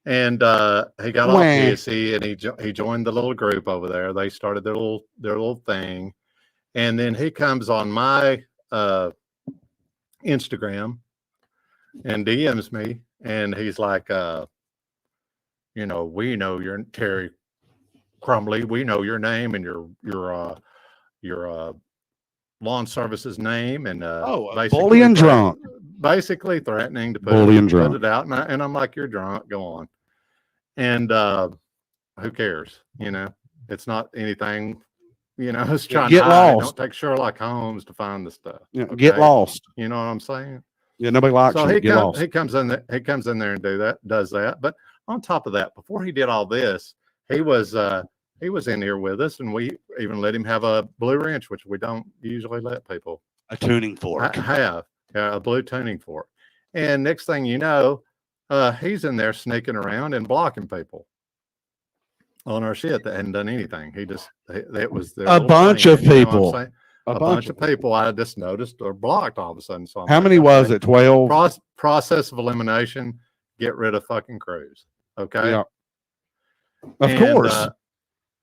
And he got all Wah. pissy, and he joined the little group over there. They started their little thing, and then he comes on my Instagram and DMs me, and he's like, we know you're Terry Crumley. We know your name and your lawn services name, and bully and drunk. basically threatening to Bully and put drunk. it out, and I'm like, you're drunk, go on. And who cares? It's not anything. It's trying Get to hide. lost. Don't take Sherlock Holmes to find the stuff. Yeah, Get okay? lost. You know what I'm saying? Yeah, nobody likes So you. he Get lost. comes in there. He comes in there and does that. But on top of that, before he did all this, he was in here with us, and we even let him have a blue wrench, which we don't usually let people A tuning fork. have. Yeah, a blue tuning fork. And next thing you know, he's in there sneaking around and blocking people on our shit that hadn't done anything. It was their A little bunch thing, of you know what I'm people. saying? A bunch of people I just noticed are blocked all of a sudden. So I'm How like, many was okay, it? 12? Process of elimination. Get rid of fucking Cruz. Okay. Yeah. Of And, course.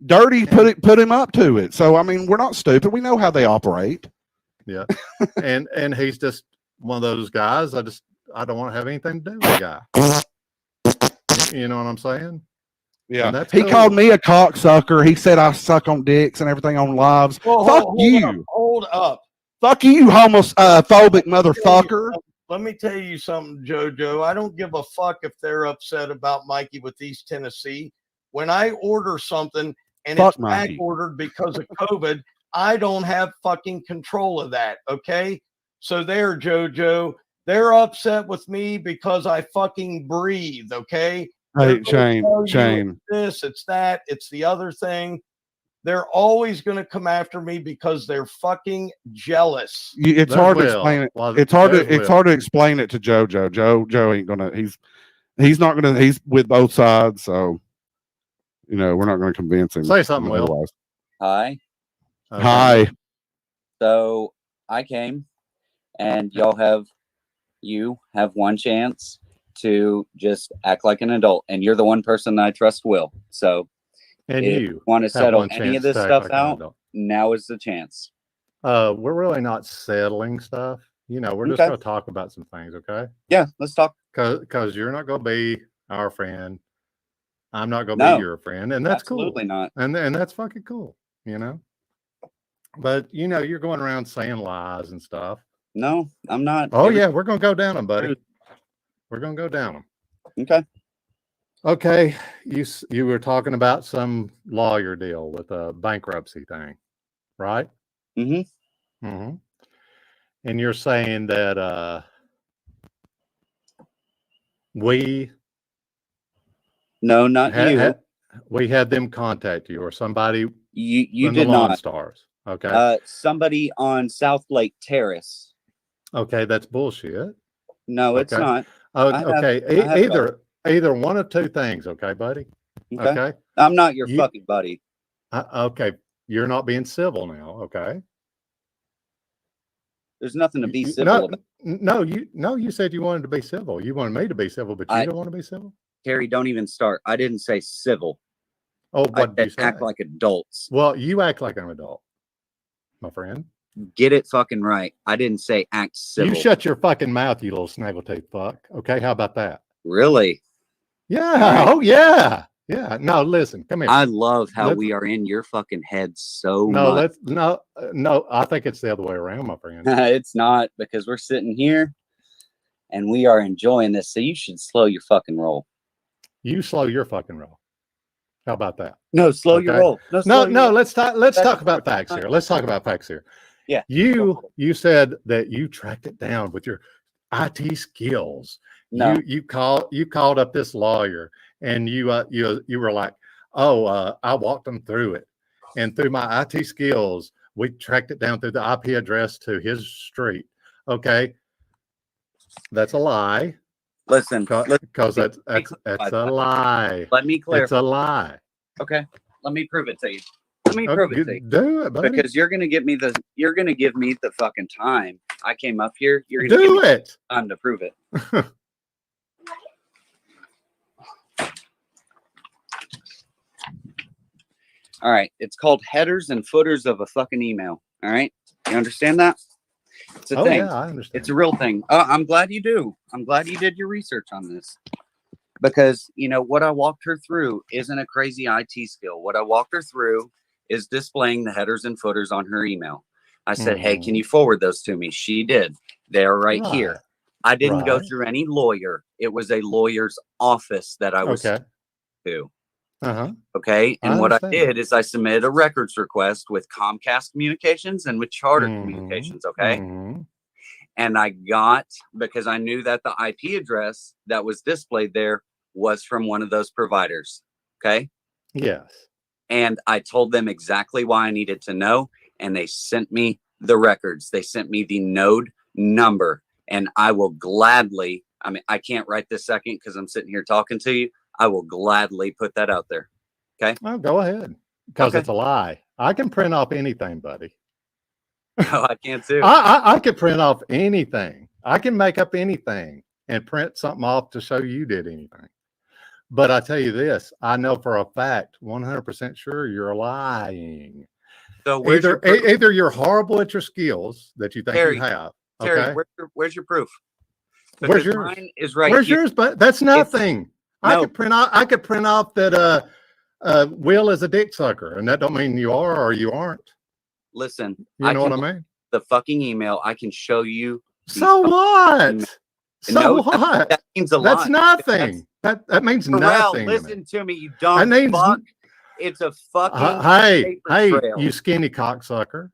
Dirty put him up to it. So I mean, we're not stupid. We know how they operate. Yeah. and he's just one of those guys. I don't want to have anything to do with the guy. You know what I'm saying? Yeah. And that's He cool. called me a cocksucker. He said I suck on dicks and everything on lives. Well, Fuck you. Hold up. Fuck you, homophobic motherfucker. Let me tell you something, JoJo. I don't give a fuck if they're upset about Mikey with East Tennessee. When I order something and Fuck it's Mikey. back ordered because of COVID, I don't have fucking control of that. Okay. So there, JoJo, they're upset with me because I fucking breathe. Okay. Hey, They're gonna tell you Shane. It's this, it's that, it's the other thing. They're always going to come after me because they're fucking jealous. It's There's hard to Will. explain it. Well, It's hard there's to Will. explain it to JoJo. Joe ain't gonna. he's not gonna. He's with both sides, so we're not gonna convince him. Say something, Will. otherwise. Hi. Okay. Hi. So I came, and you have one chance to just act like an adult, and you're the one person that I trust, Will. So And if you want to have settle one any of chance this to act stuff like an out, adult. now is the chance. We're really not settling stuff. We're just Okay. going to talk about some things, okay? Yeah, let's talk. Because you're not going to be our friend. I'm not going to No, be your friend, and that's Absolutely cool. not. And that's fucking cool, But you're going around saying lies and stuff. No, I'm not. Oh yeah, we're going to go down them, buddy. Truth. We're going to go down them. Okay. Okay, you were talking about some lawyer deal with a bankruptcy thing, right? Mm-hmm. Mm-hmm. And you're saying that we No, not you. We had them contact you or somebody You in did the Lawn not. Stars. Okay. Somebody on South Lake Terrace. Okay, that's bullshit. No, it's Okay. not. Oh, I have- okay. I have Either one of two things, okay, buddy? Okay. Okay. I'm not your You- fucking buddy. Okay. You're not being civil now, okay? There's nothing to be You- civil about. No, you said you wanted to be civil. You wanted me to be civil, but you don't want to be civil? Terry, don't even start. I didn't say civil. Oh, I what did you said say? act like adults. Well, you act like an adult, my friend. Get it fucking right. I didn't say act civil. You shut your fucking mouth, you little snaggletooth fuck. Okay, how about that? Really? Yeah. Right. Oh, yeah. Yeah. No, listen, come here. I love how Let's- we are in your fucking head so No, much. no. I think it's the other way around, my friend. It's not, because we're sitting here and we are enjoying this. So you should slow your fucking roll. You slow your fucking roll. How about that? No, slow your Okay. roll. slow your roll. Let's talk That's about facts here. Let's talk about facts here. Yeah. You said that you tracked it down with your IT skills. No. You called up this lawyer and you were like, "Oh, I walked them through it. And through my IT skills, we tracked it down through the IP address to his street." Okay. That's a lie. Listen, Because that's a lie. let me It's clarify. a lie. Okay. Let me prove it to you. Let me prove it to you. Do it, buddy. Because you're gonna give me the fucking time. I came up here. You're gonna give Do me it. time to prove it. All right. It's called headers and footers of a fucking email. All right. You understand that? It's a Oh thing. yeah, I understand. It's a real thing. I'm glad you do. I'm glad you did your research on this. Because, what I walked her through isn't a crazy IT skill. What I walked her through is displaying the headers and footers on her email. I said, hey, can you forward those to me? She did. They're right here. I didn't go Right. through any lawyer. It was a lawyer's office that I was Okay. to. Uh-huh. Okay. I And what I understand. did is I submitted a records request with Comcast Communications and with Charter Mhm. Communications. Okay. Mhm. And I got, because I knew that the IP address that was displayed there was from one of those providers. Okay. Yes. And I told them exactly why I needed to know. And they sent me the records. They sent me the node number. And I will gladly, I can't right this second because I'm sitting here talking to you. I will gladly put that out there. Oh, go ahead. Because Okay. it's a lie. I can print off anything, buddy. No, I can't too. I could print off anything. I can make up anything and print something off to show you did anything. But I tell you this, I know for a fact, 100% sure you're lying. So where's your Either proof? either you're horrible at your skills that you think Terry, you have. Terry, Okay. where's your proof? Where's Because yours? mine is right Where's here. yours? But that's nothing. I No. could print off that Will is a dick sucker, and that don't mean you are or you aren't. Listen, You know what I can- mean? the fucking email. I can show you. So what? So No, what? That means a That's lot. nothing. That means Terrell, nothing. to me. listen to me, you dumb That means- fuck. It's a fucking Hey, paper trail. you skinny cocksucker.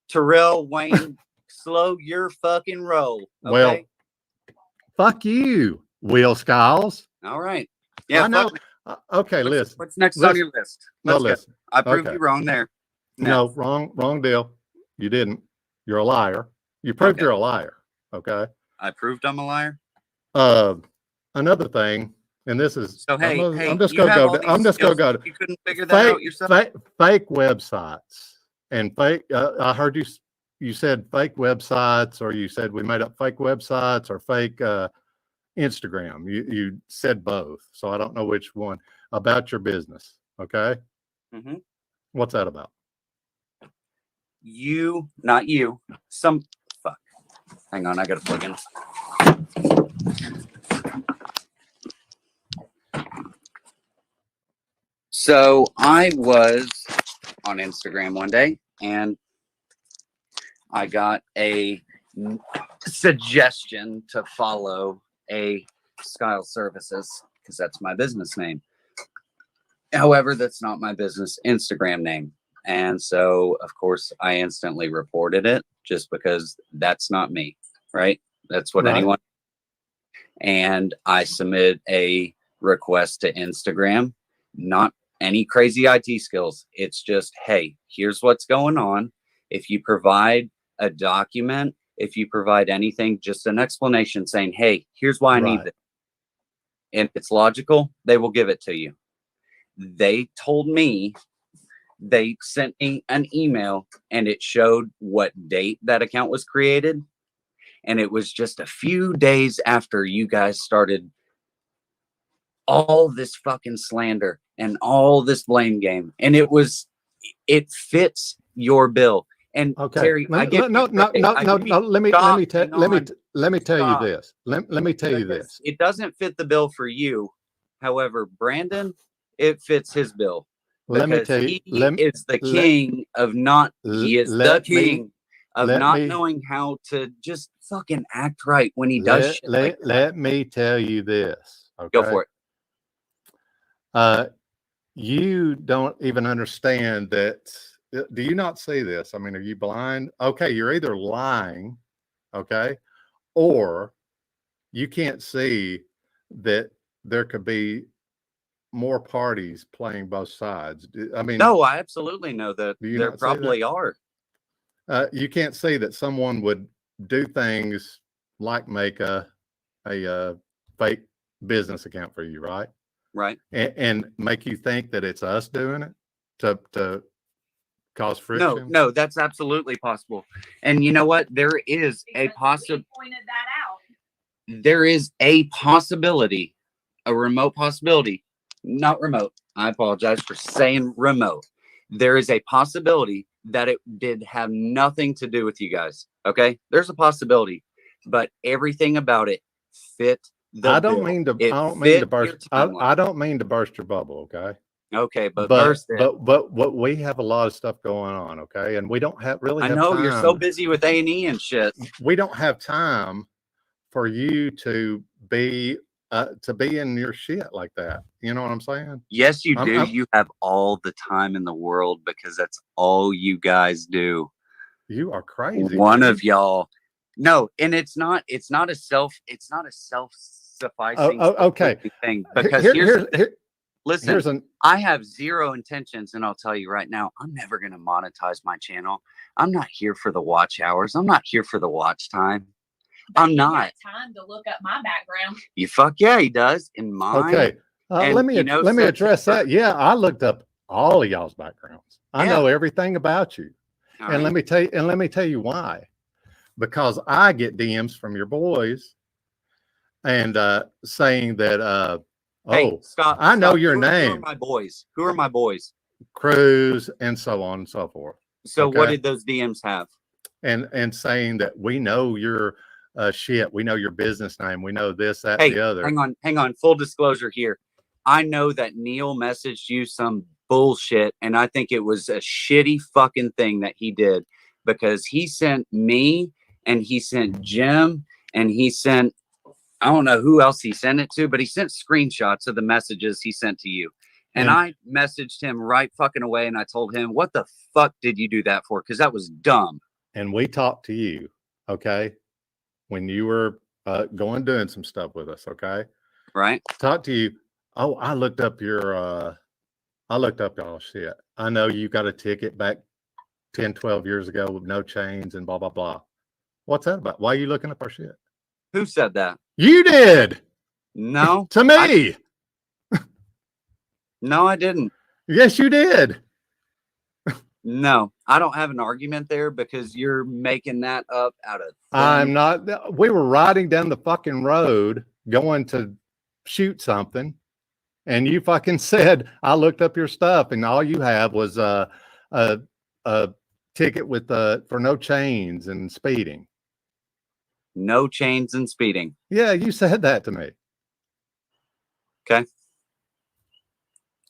Terrell Wayne, slow your fucking roll. Okay? Well, fuck you, Will Skiles. All right. Yeah. I know. fuck me. Okay, listen. What's next on Listen. your list? No, Let's go. listen. I proved Okay. you wrong there. No, wrong deal. You didn't. You're a liar. You proved Okay. you're a liar. Okay. I proved I'm a liar. another thing, and this is So hey, I'm just you gonna have go. all these I'm just gonna skills. go to You couldn't figure that out yourself. fake websites and fake. I heard you. You said fake websites, or you said we made up fake websites, or fake Instagram. You said both, so I don't know which one about your business. Okay, Mm-hmm. what's that about? You, not you. Some fuck. Hang on, I gotta plug in. So I was on Instagram one day and I got a suggestion to follow a Skyle Services because that's my business name. However, that's not my business Instagram name. And so, of course, I instantly reported it just because that's not me, right? That's what anyone. And I submitted a request to Instagram, not any crazy IT skills. It's just, hey, here's what's going on. If you provide a document, if you provide anything, just an explanation saying, hey, here's why I need this. And it's logical, they will give it to you. They told me, they sent me an email and it showed what date that account was created. And it was just a few days after you guys started all this fucking slander and all this blame game. And it fits your bill. And Okay. Terry, No. Let me tell you this. Let me tell you this. It doesn't fit the bill for you. However, Brandon, it fits his bill. Let me tell you. He is the king of not. He is the king of not knowing how to just fucking act right when he does shit like that. Let me tell you this. Okay? Go for it. You don't even understand that. Do you not see this? I mean, are you blind? Okay, you're either lying, okay, or you can't see that there could be more parties playing both sides. I mean, no, I absolutely know that there not see probably that? are. You can't see that someone would do things like make a fake business account for you, right? Right. And make you think that it's us doing it to cause friction. No, that's absolutely possible. And you know what? There is a possibility. Pointed that out. There is a possibility, a remote possibility, not remote. I apologize for saying remote. There is a possibility that it did have nothing to do with you guys. Okay, there's a possibility, but everything about it fit. I don't mean to burst. I don't mean to burst your bubble. Okay. Okay, but what we have a lot of stuff going on. Okay, and we don't have really. I know you're so busy with A&E and shit. We don't have time for you to be in your shit like that. You know what I'm saying? Yes, you do. You have all the time in the world because that's all you guys do. You are crazy. One of y'all. No, and it's not a self-sufficing thing because listen, I have zero intentions, and I'll tell you right now, I'm never going to monetize my channel. I'm not here for the watch hours. I'm not here for the watch time. I'm not. Time to look up my background. You fuck yeah, he does. In mine. Okay. Let me address that. Yeah, I looked up all of y'all's backgrounds. I know everything about you. And let me tell you why. Because I get DMs from your boys and saying that hey, stop. I know your name. Who are my boys? Who are my boys? Cruz and so on and so forth. So what did those DMs have? And saying that we know your shit, we know your business name, we know this, that, hey, the other. Hang on. Full disclosure here. I know that Neil messaged you some bullshit, and I think it was a shitty fucking thing that he did because he sent me and he sent Jim and he sent, I don't know who else he sent it to, but he sent screenshots of the messages he sent to you. And I messaged him right fucking away and I told him, what the fuck did you do that for? Because that was dumb. And we talked to you, okay, when you were doing some stuff with us, okay? Right. Talked to you. Oh, I looked up y'all shit. I know you got a ticket back 10, 12 years ago with no chains and blah, blah, blah. What's that about? Why are you looking up our shit? Who said that? You did. No, To me. no, I didn't. Yes, you did. No, I don't have an argument there because you're making that up out of I'm thin. not. We were riding down the fucking road going to shoot something, and you fucking said, I looked up your stuff, and all you have was a ticket with for no chains and speeding. No chains and speeding. Yeah, you said that to me.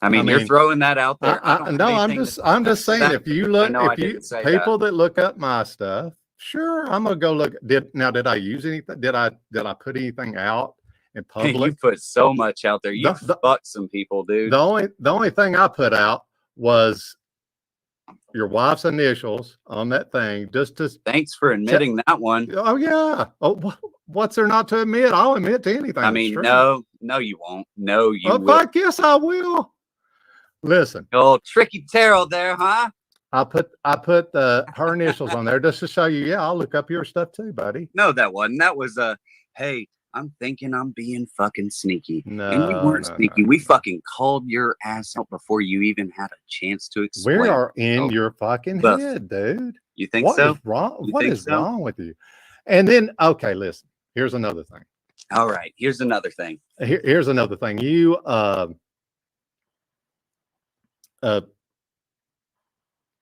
I mean, you're mean, throwing that out there. I don't have no, anything I'm just saying, that. if you look, know I if you didn't say people that look up my stuff, sure, I'm gonna go look. Did I use anything? Did I put anything out in You public? put so much out there. You The- fucked some people, dude. The only thing I put out was your wife's initials on that thing, just to. Thanks for admitting that one. Oh yeah. Oh, what's there not to admit? I'll admit to anything. I that's mean, true. no, you won't. No, you Oh, will. fuck yes, I will. Listen, Oh, tricky tarot there, huh? I put her initials on there just to show you. Yeah, I'll look up your stuff too, buddy. No, that wasn't. That was hey, I'm thinking I'm being fucking sneaky. No, and we weren't no, sneaky. no. We fucking called your ass out before you even had a chance to explain. We are in Oh, your fucking the- head, dude. You think What so? is wrong? You What think is so? wrong with you? And then, okay, listen. Here's another thing. All right. Here's another thing. Here's another thing. You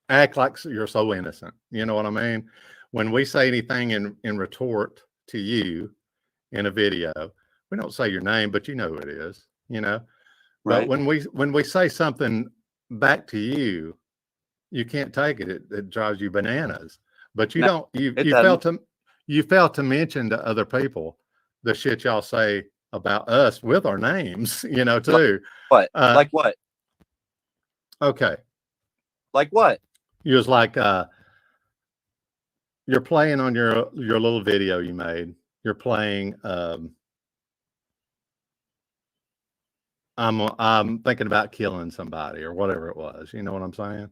act like you're so innocent. You know what I mean? When we say anything in retort to you in a video, we don't say your name, but you know who it is. You know. Right. But when we say something back to you, you can't take it. It drives you bananas. But you No, don't. You doesn't. failed to mention to other people the shit y'all say about us with our names. You know, too. What? Like what? Okay. Like what? He was like, you're playing on your little video you made. You're playing. I'm thinking about killing somebody or whatever it was. You know what I'm saying?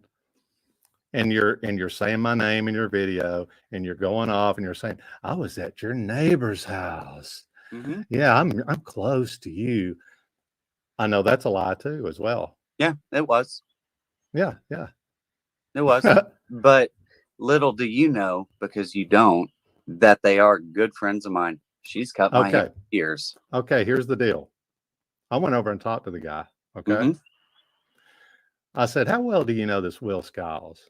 And you're saying my name in your video, and you're going off, and you're saying, I was at your neighbor's house. Mm-hmm. Yeah, I'm close to you. I know that's a lie too, as well. Yeah, it was. Yeah. It was. But little do you know, because you don't, that they are good friends of mine. She's cut my hair for years. Okay, here's the deal. I went over and talked to the guy. Okay. Mm-hmm. I said, how well do you know this Will Skiles?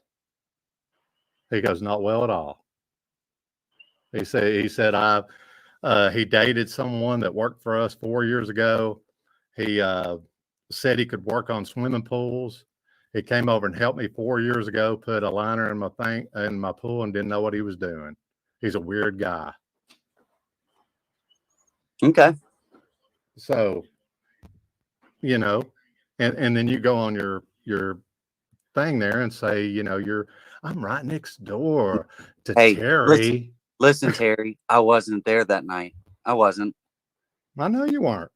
He goes, not well at all. He said he dated someone that worked for us 4 years ago. He said he could work on swimming pools. He came over and helped me 4 years ago, put a liner in my pool, and didn't know what he was doing. He's a weird guy. Okay. So, you know, and then you go on your thing there and say, you know, I'm right next door to Terry. Listen, Terry, I wasn't there that night. I wasn't. I know you weren't.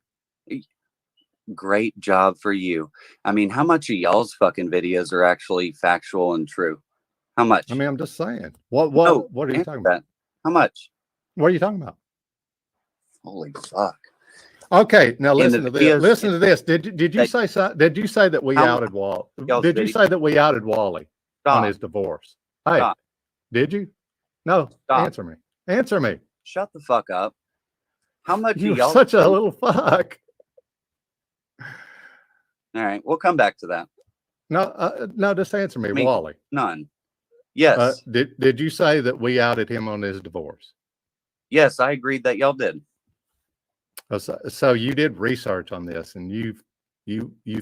Great job for you. I mean, how much of y'all's fucking videos are actually factual and true? How much? I mean, I'm just saying. What are you talking about? How much? What are you talking about? Holy fuck. Okay, now In listen the to this. videos- Listen to this. Did you say did you say that we How- outed Wally? y'all's Did you video- say that we outed Wally on Stop. his divorce? Hey, Stop. did you? No. Stop. Answer me. Answer me. Shut the fuck up. How much of You're y'all? such a little fuck. All right, we'll come back to that. No, just answer me, I mean, Wally. None. Yes. Did you say that we outed him on his divorce? Yes, I agreed that y'all did. So you did research on this, and you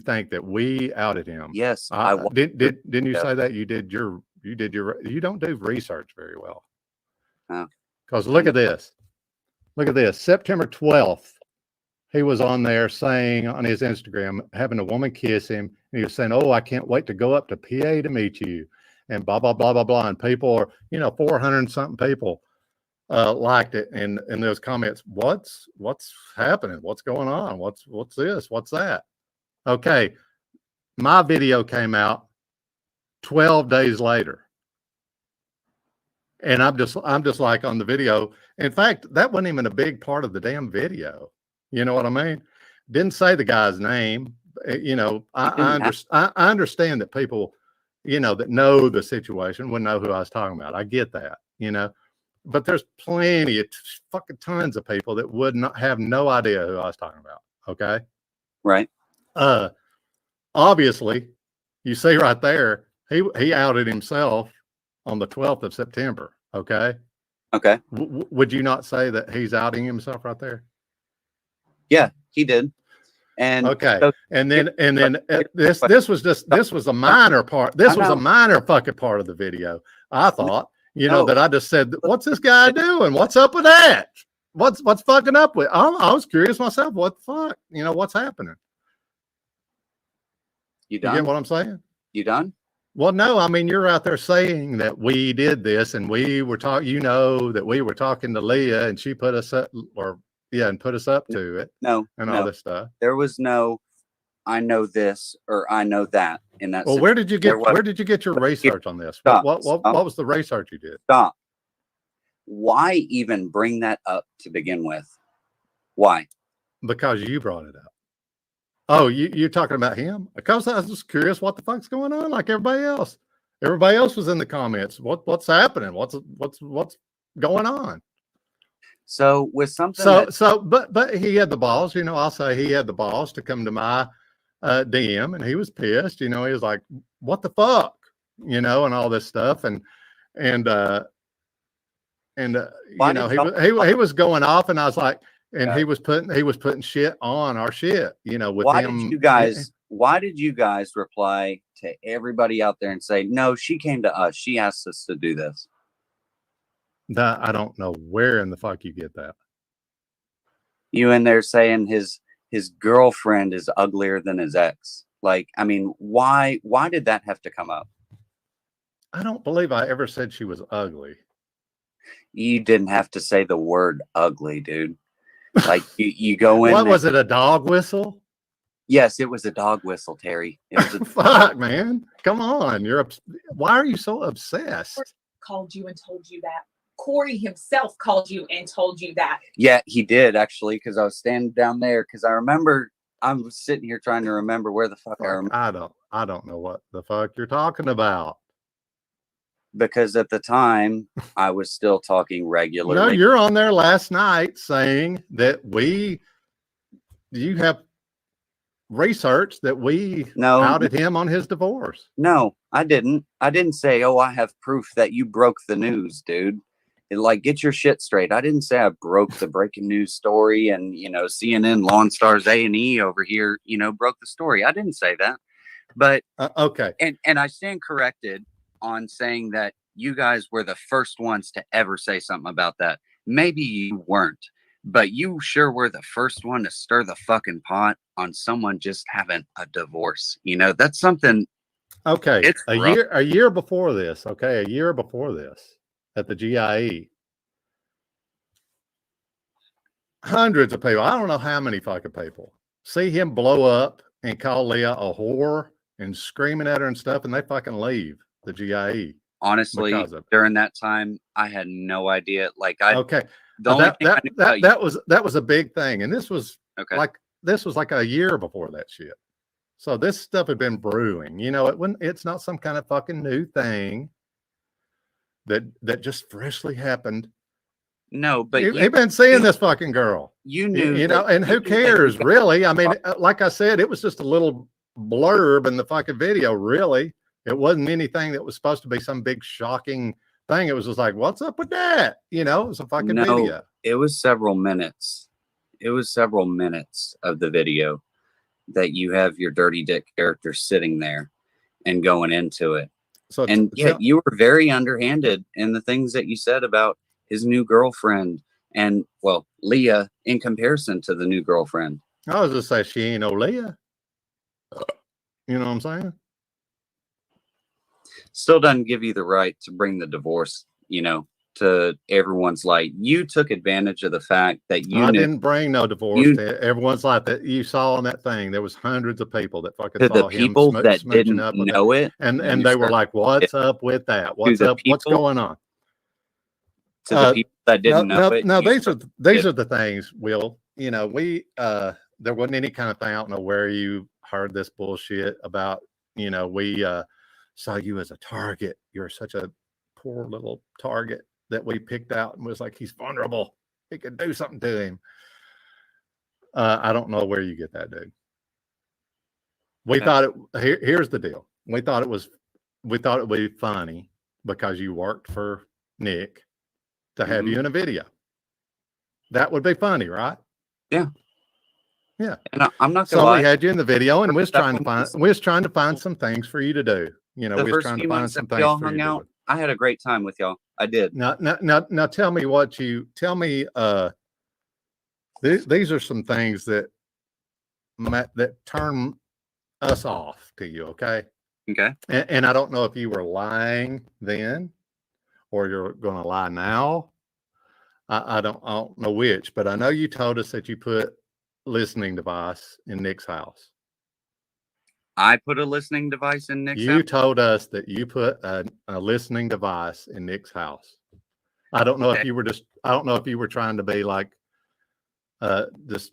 think that we outed him? Yes, Didn't you Yeah. say that you don't do research very well? Oh. Because look at this. September 12th, he was on there saying on his Instagram, having a woman kiss him, and he was saying, "Oh, I can't wait to go up to PA to meet you," and blah blah blah blah blah. And people are, 400 and something people liked it, and those comments, what's happening? What's going on? What's this? What's that? Okay, my video came out 12 days later, and I'm just like on the video. In fact, that wasn't even a big part of the damn video. You know what I mean? Didn't say the guy's name. You know, I understand that people, you know, that know the situation would know who I was talking about. I get that, you know, but there's plenty of fucking tons of people that would not have no idea who I was talking about. Okay. Right. Obviously, you see right there, he outed himself on the 12th of September. Okay. Okay. Would you not say that he's outing himself right there? Yeah, he did. And okay, so, and then this was a minor part. This was a minor fucking part of the video. I thought, you know, that I just said, what's this guy doing? What's up with that? What's fucking up with? I was curious myself. What the fuck? You know, what's happening? You done? You get what I'm saying? You done? Well, no, I mean, you're out there saying that we did this and we were talking, you know, that we were talking to Leah and she put us up, and put us up to it. No, and all this stuff. There was no, I know this or I know that in that. Well, where did you get your research on this? What was the research you did? Stop. Why even bring that up to begin with? Why? Because you brought it up. Oh, you're talking about him? Because I was just curious what the fuck's going on, like everybody else. Everybody else was in the comments. What's happening? What's going on? So with something but he had the balls, you know, I'll say he had the balls to come to my DM and he was pissed, you know, he was like, what the fuck, you know, and all this stuff. And you know, he was going off and I was like, and he was putting shit on our shit, you know, with why him. Why did you guys reply to everybody out there and say, no, she came to us. She asked us to do this. That I don't know where in the fuck you get that. You in there saying his girlfriend is uglier than his ex. Like, I mean, why did that have to come up? I don't believe I ever said she was ugly. You didn't have to say the word ugly, dude. Like you go in. What was it? A dog whistle? Yes, it was a dog whistle, Terry. It was fuck, man. Come on. Why are you so obsessed? Called you and told you that. Corey himself called you and told you that. Yeah, he did actually, because I was standing down there. Because I remember, I'm sitting here trying to remember where the fuck I remember. I don't know what the fuck you're talking about. Because at the time, I was still talking regularly. No, you're on there last night saying that you have research that we outed him on his divorce. No, I didn't. I didn't say, oh, I have proof that you broke the news, dude. Like, get your shit straight. I didn't say I broke the breaking news story and, you know, CNN, Lawn Stars, A&E over here, you know, broke the story. I didn't say that. But okay. And I stand corrected on saying that you guys were the first ones to ever say something about that. Maybe you weren't, but you sure were the first one to stir the fucking pot on someone just having a divorce. You know, that's something. Okay. A year before this. Okay. A year before this at the GIE. Hundreds of people. I don't know how many fucking people see him blow up and call Leah a whore and screaming at her and stuff. And they fucking leave the GIE. Honestly, during that time, I had no idea. Like that was a big thing, and this was like a year before that shit. So this stuff had been brewing. You know, it's not some kind of fucking new thing that just freshly happened. No, but you've been seeing this fucking girl. You knew, you know, and who cares, really? I mean, like I said, it was just a little blurb in the fucking video, really. It wasn't anything that was supposed to be some big shocking thing. It was just like, what's up with that? You know, it was a fucking video. It was several minutes. It was several minutes of the video that you have your dirty dick character sitting there and going into it. You were very underhanded in the things that you said about his new girlfriend and, well, Leah in comparison to the new girlfriend. I was just saying she ain't no Leah. You know what I'm saying? Still doesn't give you the right to bring the divorce, you know, to everyone's light. You took advantage of the fact that I didn't bring no divorce to everyone's light. That you saw on that thing, there was hundreds of people that fucking saw him people that didn't know it, and they were like, "What's up with that? What's up? What's going on?" To the people that didn't know it. No, these are the things, Will. you know, there wasn't any kind of thing. I don't know where you heard this bullshit about, you know, we saw you as a target. You're such a poor little target that we picked out and was like, he's vulnerable. He could do something to him. I don't know where you get that, dude. We thought here's the deal. We thought it would be funny because you worked for Nick to have you in a video. That would be funny, right? Yeah. Yeah. And I'm not gonna So lie. we had you in the video, and we was trying to find some things for you to do. You know, The we was first trying few to find months some that things y'all for you hung to out, do. I had a great time with y'all. I did. Now tell me these are some things that turn us off to you, okay? Okay. And I don't know if you were lying then or you're going to lie now. I don't know which, but I know you told us that you put listening device in Nick's house. I put a listening device in Nick's You house. told us that you put a listening device in Nick's house. I don't know if you were trying to be like this.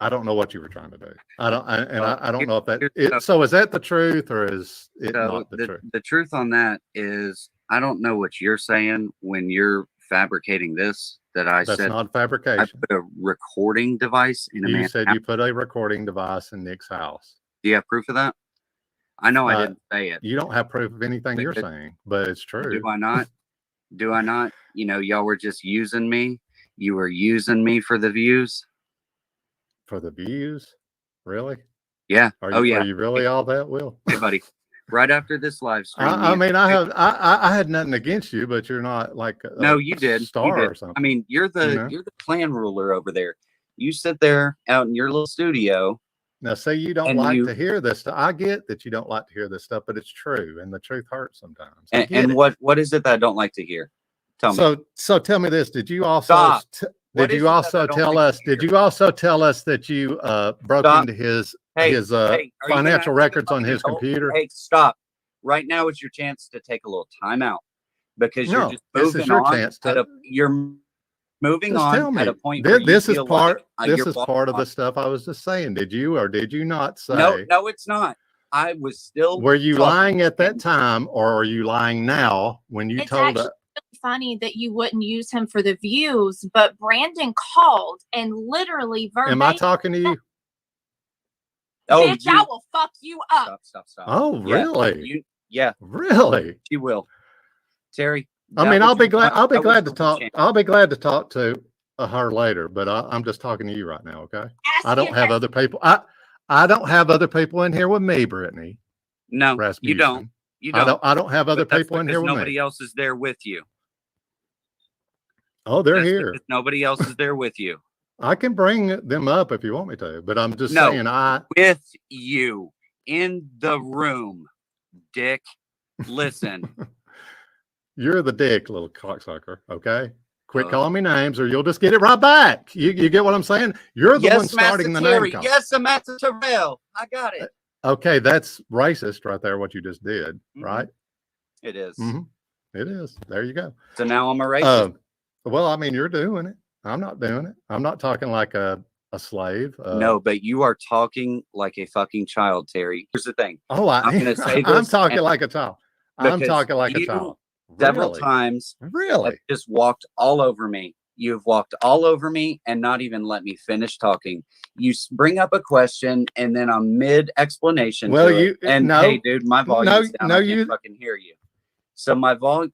I don't know what you were trying to do. I don't know if that so is that the truth or is it not the truth? The truth on that is I don't know what you're saying when you're fabricating this That's said not I fabrication. put a recording device in a You man's said house. you put a recording device in Nick's house. Do you have proof of that? I know I didn't say it. You don't have proof of anything you're saying, but it's true. Do I not? Do I not? You know, y'all were just using me. You were using me for the views. For the views? Really? Yeah. Are you really all that, Will? Hey, buddy. Right after this live stream. I had nothing against you, but you're not like no, you did. Star you did. or something. I mean, you're the clan ruler over there. You sit there out in your little studio. Now, say you don't like to hear this stuff. I get that you don't like to hear this stuff, but it's true, and the truth hurts sometimes. And what is it that I don't like to hear? Tell me. So tell me this: did you also did you also tell us that you broke into his financial records on his computer? Hey, stop! Right now is your chance to take a little time out because you're just this moving is your on. chance to. You're moving Just on tell me. at a point where this you is feel part. like, this is part of the stuff I was just saying. Did you or did you not say? No, it's not. I was still. Were you lying at that time, or are you lying now when you told us? It's funny that you wouldn't use him for the views, but Brandon called and literally verbatim. Am I talking to you? Oh, bitch, I will fuck you up. Stop. Oh, really? Yeah. Really? You will. Terry. I mean, I'll be glad to talk. I'll be glad to talk to her later, but I'm just talking to you right now. Okay. I don't have other people. I don't have other people in here with me, Brittany. No, Rasmussen. you don't. You don't. I don't have other people in here with me. Nobody else is there with you. Oh, they're here. Nobody else is there with you. I can bring them up if you want me to, but I'm just saying with you in the room, Dick. Listen. You're the dick, little cocksucker. Okay. Quit calling me names or you'll just get it right back. You get what I'm saying? You're the one starting the name call. Yes, Master Terrell. I got it. Okay, that's racist right there, what you just did, right? It is. It is. There you go. So now I'm a racist. Well, I mean, you're doing it. I'm not doing it. I'm not talking like a slave. No, but you are talking like a fucking child, Terry. Here's the thing. Oh, I'm going to say this. I'm talking like a child. I'm talking like a child. Several times. Really? Just walked all over me. You've walked all over me and not even let me finish talking. You bring up a question and then I'm mid explanation. Well, hey, dude, my volume's down. I can't fucking hear you. So my volume,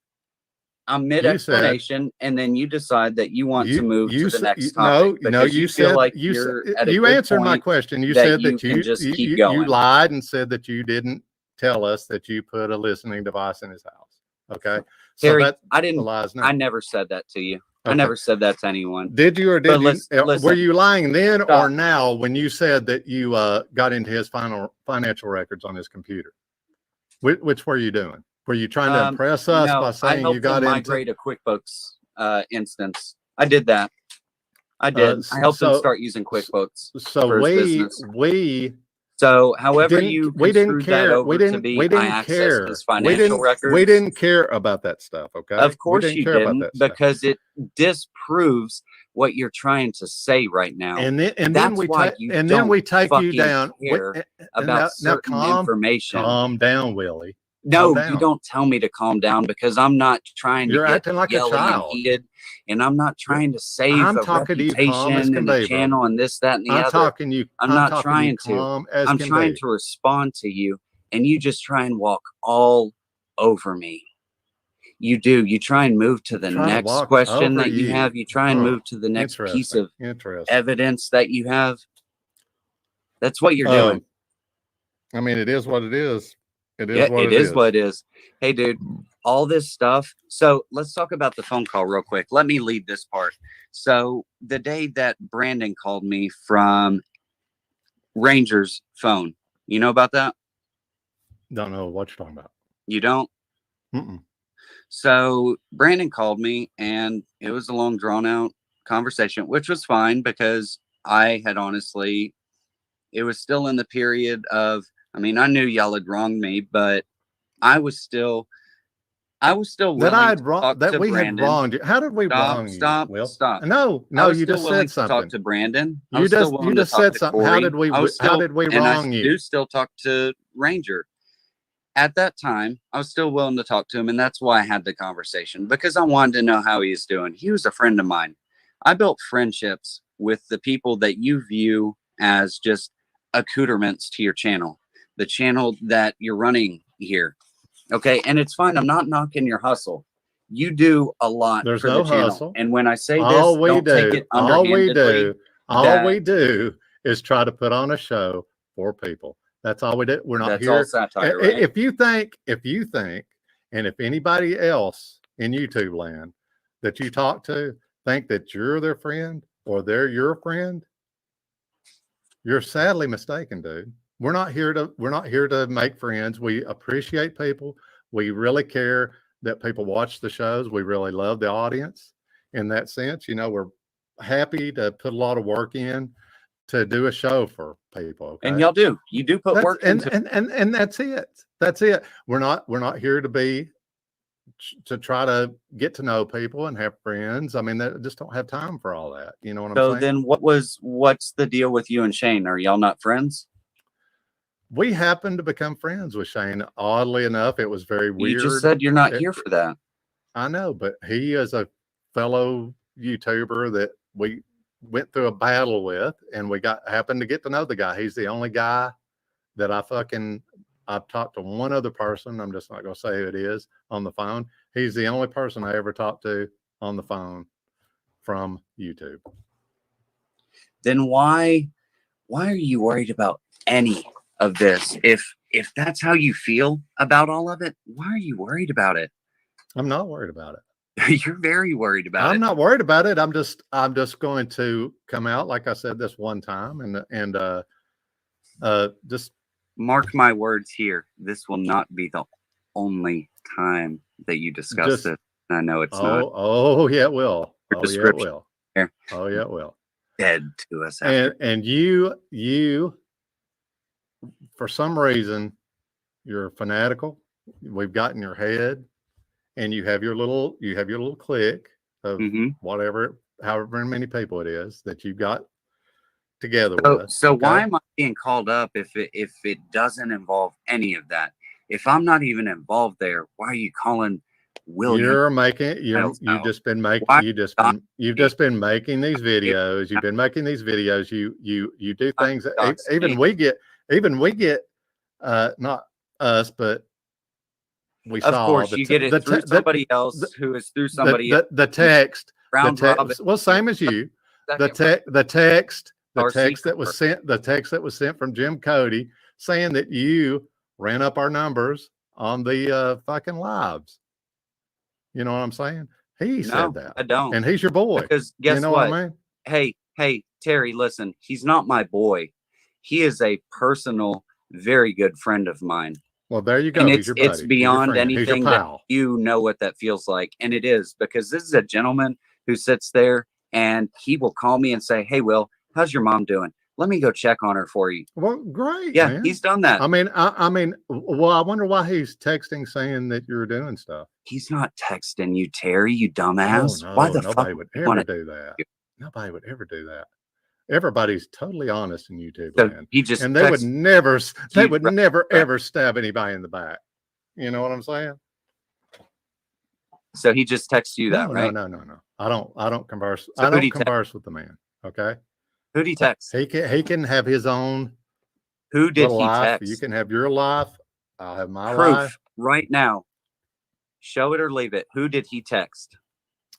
I'm mid explanation, and then you decide that you want to move to the next topic. No, you said like you answered my question. You said that you lied and said that you didn't tell us that you put a listening device in his house. Okay, Terry, I didn't. I never said that to you. Okay. I never said that to anyone. Did you or did you? Were you lying then or now when you said that you got into his financial records on his computer? Which were you doing? Were you trying to impress us by saying you got into migrate a QuickBooks instance? I did that. I did. I helped him start using QuickBooks. So So, however we didn't care. We didn't care. We didn't care about that stuff. Okay. Of course you didn't, because it disproves what you're trying to say right now. And then That's we why take you and then we don't take you fucking down. care about certain information. Calm down, Willie. No, Calm you down. don't tell me to calm down, because I'm not trying You're to get acting like a yelly and child. heated, and I'm not trying to save I'm a talking to you calm as reputation can and the be, brother. channel and this, that, and the I'm other. talking you. I'm not talking trying you to. calm as I'm can trying be. to respond to you, and you just try and walk all over me. You do. You try and move to the Try to next walk question over that you you. have. You try and Huh. move to the next piece of Interesting. evidence that you have. That's what you're doing. I mean, it is what it is. It is Yeah, what it is what it is. Hey, dude, all this stuff. So let's talk about the phone call real quick. Let me lead this part. So the day that Brandon called me from Ranger's phone, you know about that? Don't know what you're talking about. You don't? Mm-mm. So Brandon called me, and it was a long, drawn out conversation, which was fine, because I had honestly, it was still in the period of, I mean, I knew y'all had wronged me, but I was still willing That I had to wrong. talk That to we Brandon. had wronged you. How did we wrong you? Stop. No, I was you still just willing said to something. talk to Brandon. I You was still just willing to talk said to something. Corey. How did we wrong you? I do still talk to Ranger. At that time, I was still willing to talk to him, and that's why I had the conversation, because I wanted to know how he was doing. He was a friend of mine. I built friendships with the people that you view as just accoutrements to your channel, the channel that you're running here. Okay, and it's fine. I'm not knocking your hustle. You do a lot There's for no the channel. hustle. And when I say All this, we don't take do, it underhandedly. all we do is try to put on a show for people. That's all we do. We're not That's here. all satire, right? If you think, and if anybody else in YouTube land that you talk to think that you're their friend or they're your friend, you're sadly mistaken, dude. We're not here to make friends. We appreciate people. We really care that people watch the shows. We really love the audience in that sense. You know, we're happy to put a lot of work in to do a show for people. Okay? And y'all do. You do put work into and that's it. That's it. We're not here to try to get to know people and have friends. I mean, that just don't have time for all that. You know what I'm saying? So then what's the deal with you and Shane? Are y'all not friends? We happened to become friends with Shane. Oddly enough, it was very weird. You just said you're not here for that. I know, but he is a fellow YouTuber that we went through a battle with, and we happened to get to know the guy. He's the only guy that I've talked to one other person. I'm just not going to say who it is on the phone. He's the only person I ever talked to on the phone from YouTube. Then why are you worried about any of this? If that's how you feel about all of it, why are you worried about it? I'm not worried about it. You're very worried about it. I'm not worried about it. I'm just going to come out, like I said, this one time and just mark my words here. This will not be the only time that you discuss it. I know it's not. Oh yeah, it will. Your Oh yeah, it description will. here. Oh yeah, it will. Dead to us. After. And you, for some reason, you're fanatical. We've got in your head, and you have your little clique of whatever, however many people it is that you've got together with. So why am I being called up if it doesn't involve any of that? If I'm not even involved there, why are you calling William? You've just been making these videos. You've been making these videos. You do things that even we get not us, but we of saw. Course, you get it through somebody else who is through somebody else. The text. Well, same as you. The text that was sent from Jim Cody saying that you ran up our numbers on the fucking lives. You know what I'm saying? He said that. I don't. And he's your boy. Because guess what I mean? Hey, Terry, listen, he's not my boy. He is a personal, very good friend of mine. Well, there you go. And he's your buddy. It's beyond anything that you know what that feels like. And it is, because this is a gentleman who sits there and he will call me and say, "Hey, Will, how's your mom doing? Let me go check on her for you." Well, great. Yeah, man. He's done that. I mean, well, I wonder why he's texting saying that you're doing stuff. He's not texting you, Terry, you dumbass. Oh, no, Why the nobody fuck would ever do that? Nobody would ever do that. Everybody's totally honest in YouTube So land. he just And they would texted never, they you would right- never, right. ever stab anybody in the back. You know what I'm saying? So he just texts you that, No, right? no. I don't converse. So I who'd don't he text? converse with the man. Okay. Who'd he text? He can have his own Who did little he life. text? You can have your life. I'll have my Proof life. right now. Show it or leave it. Who did he text?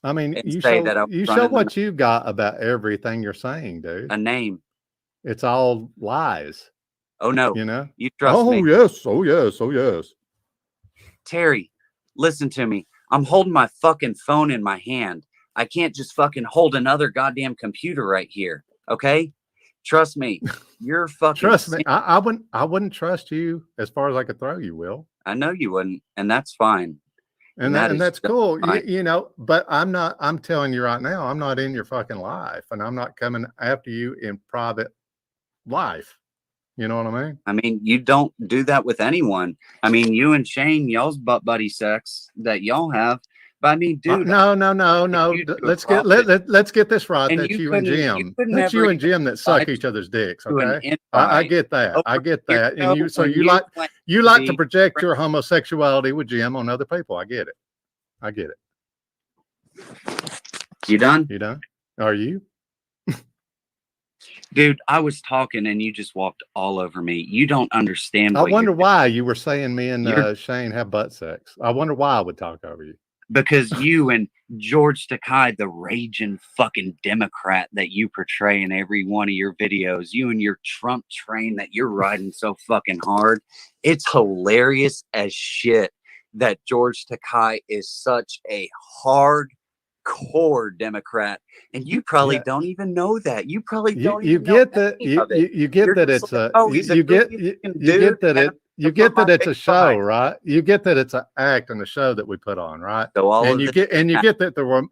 I mean, And you say show, that I was you show running what you got about everything you're saying, dude. a name. It's all lies, Oh no, you know? you trust Oh, me. yes. Oh, yes. Oh, yes. Terry, listen to me. I'm holding my fucking phone in my hand. I can't just fucking hold another goddamn computer right here. Okay? Trust me. You're fucking Trust me. I wouldn't trust you as far as I could throw you, Will. I know you wouldn't, and that's fine. And that and is that's just cool. fine. You know, but I'm telling you right now, I'm not in your fucking life, and I'm not coming after you in private life. You know what I mean? I mean, you don't do that with anyone. I mean, you and Shane, y'all's butt buddy sex that y'all have. But I mean, dude, No. you do a Let's get profit. let's get this right. And That's you you and couldn't- you Jim. couldn't That's ever you and Jim that suck invite each other's dicks. to an Okay, I invite get that. I over get your that. And show you, so when you you like claim you like to be project your homosexuality with Jim on other people. I get it. I get it. You done? You done? Are you? Dude, I was talking and you just walked all over me. You don't understand. I what wonder you're why you were saying me and You're- Shane have butt sex. I wonder why I would talk over you. because you and George Takei, the raging fucking Democrat that you portray in every one of your videos, you and your Trump train that you're riding so fucking hard, it's hilarious as shit that George Takei is such a hardcore Democrat, and you probably Yeah. don't even know that. You probably don't You even know get that any of it. you get You're that just it's like, a oh, he's a you get goofy you fucking get dude that and it you put get my that it's a face show, behind it. right? You get that it's an act and a show that we put on, right? So all And of you this get and you act. get that we're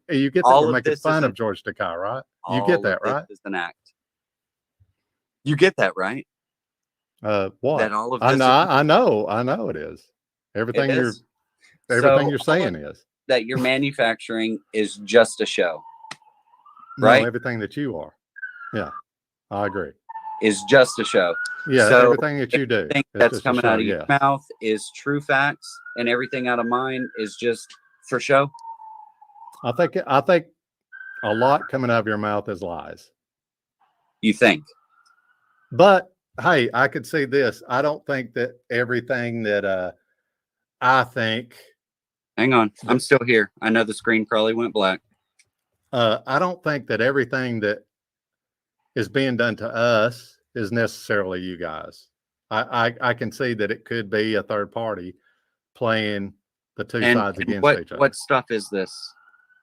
All we're of making this is fun an of George Takei, right? You all get of that, this right? is an act. You get that, right? What? That all of I this know, is, I know it is. Everything it you're is. everything So you're all saying of is. that you're manufacturing is just a show, No, right? everything that you are. Yeah, I agree. Is just a show. Yeah, So everything that you do. Everything It's that's just a coming show, out of yeah. your mouth is true facts, and everything out of mine is just for show. I think a lot coming out of your mouth is lies. You think? But hey, I could see this. I don't think that everything that I think Hang on, I'm still here. I know the screen probably went black. I don't think that everything that is being done to us is necessarily you guys. I can see that it could be a third party playing the two sides against each other. What stuff is this?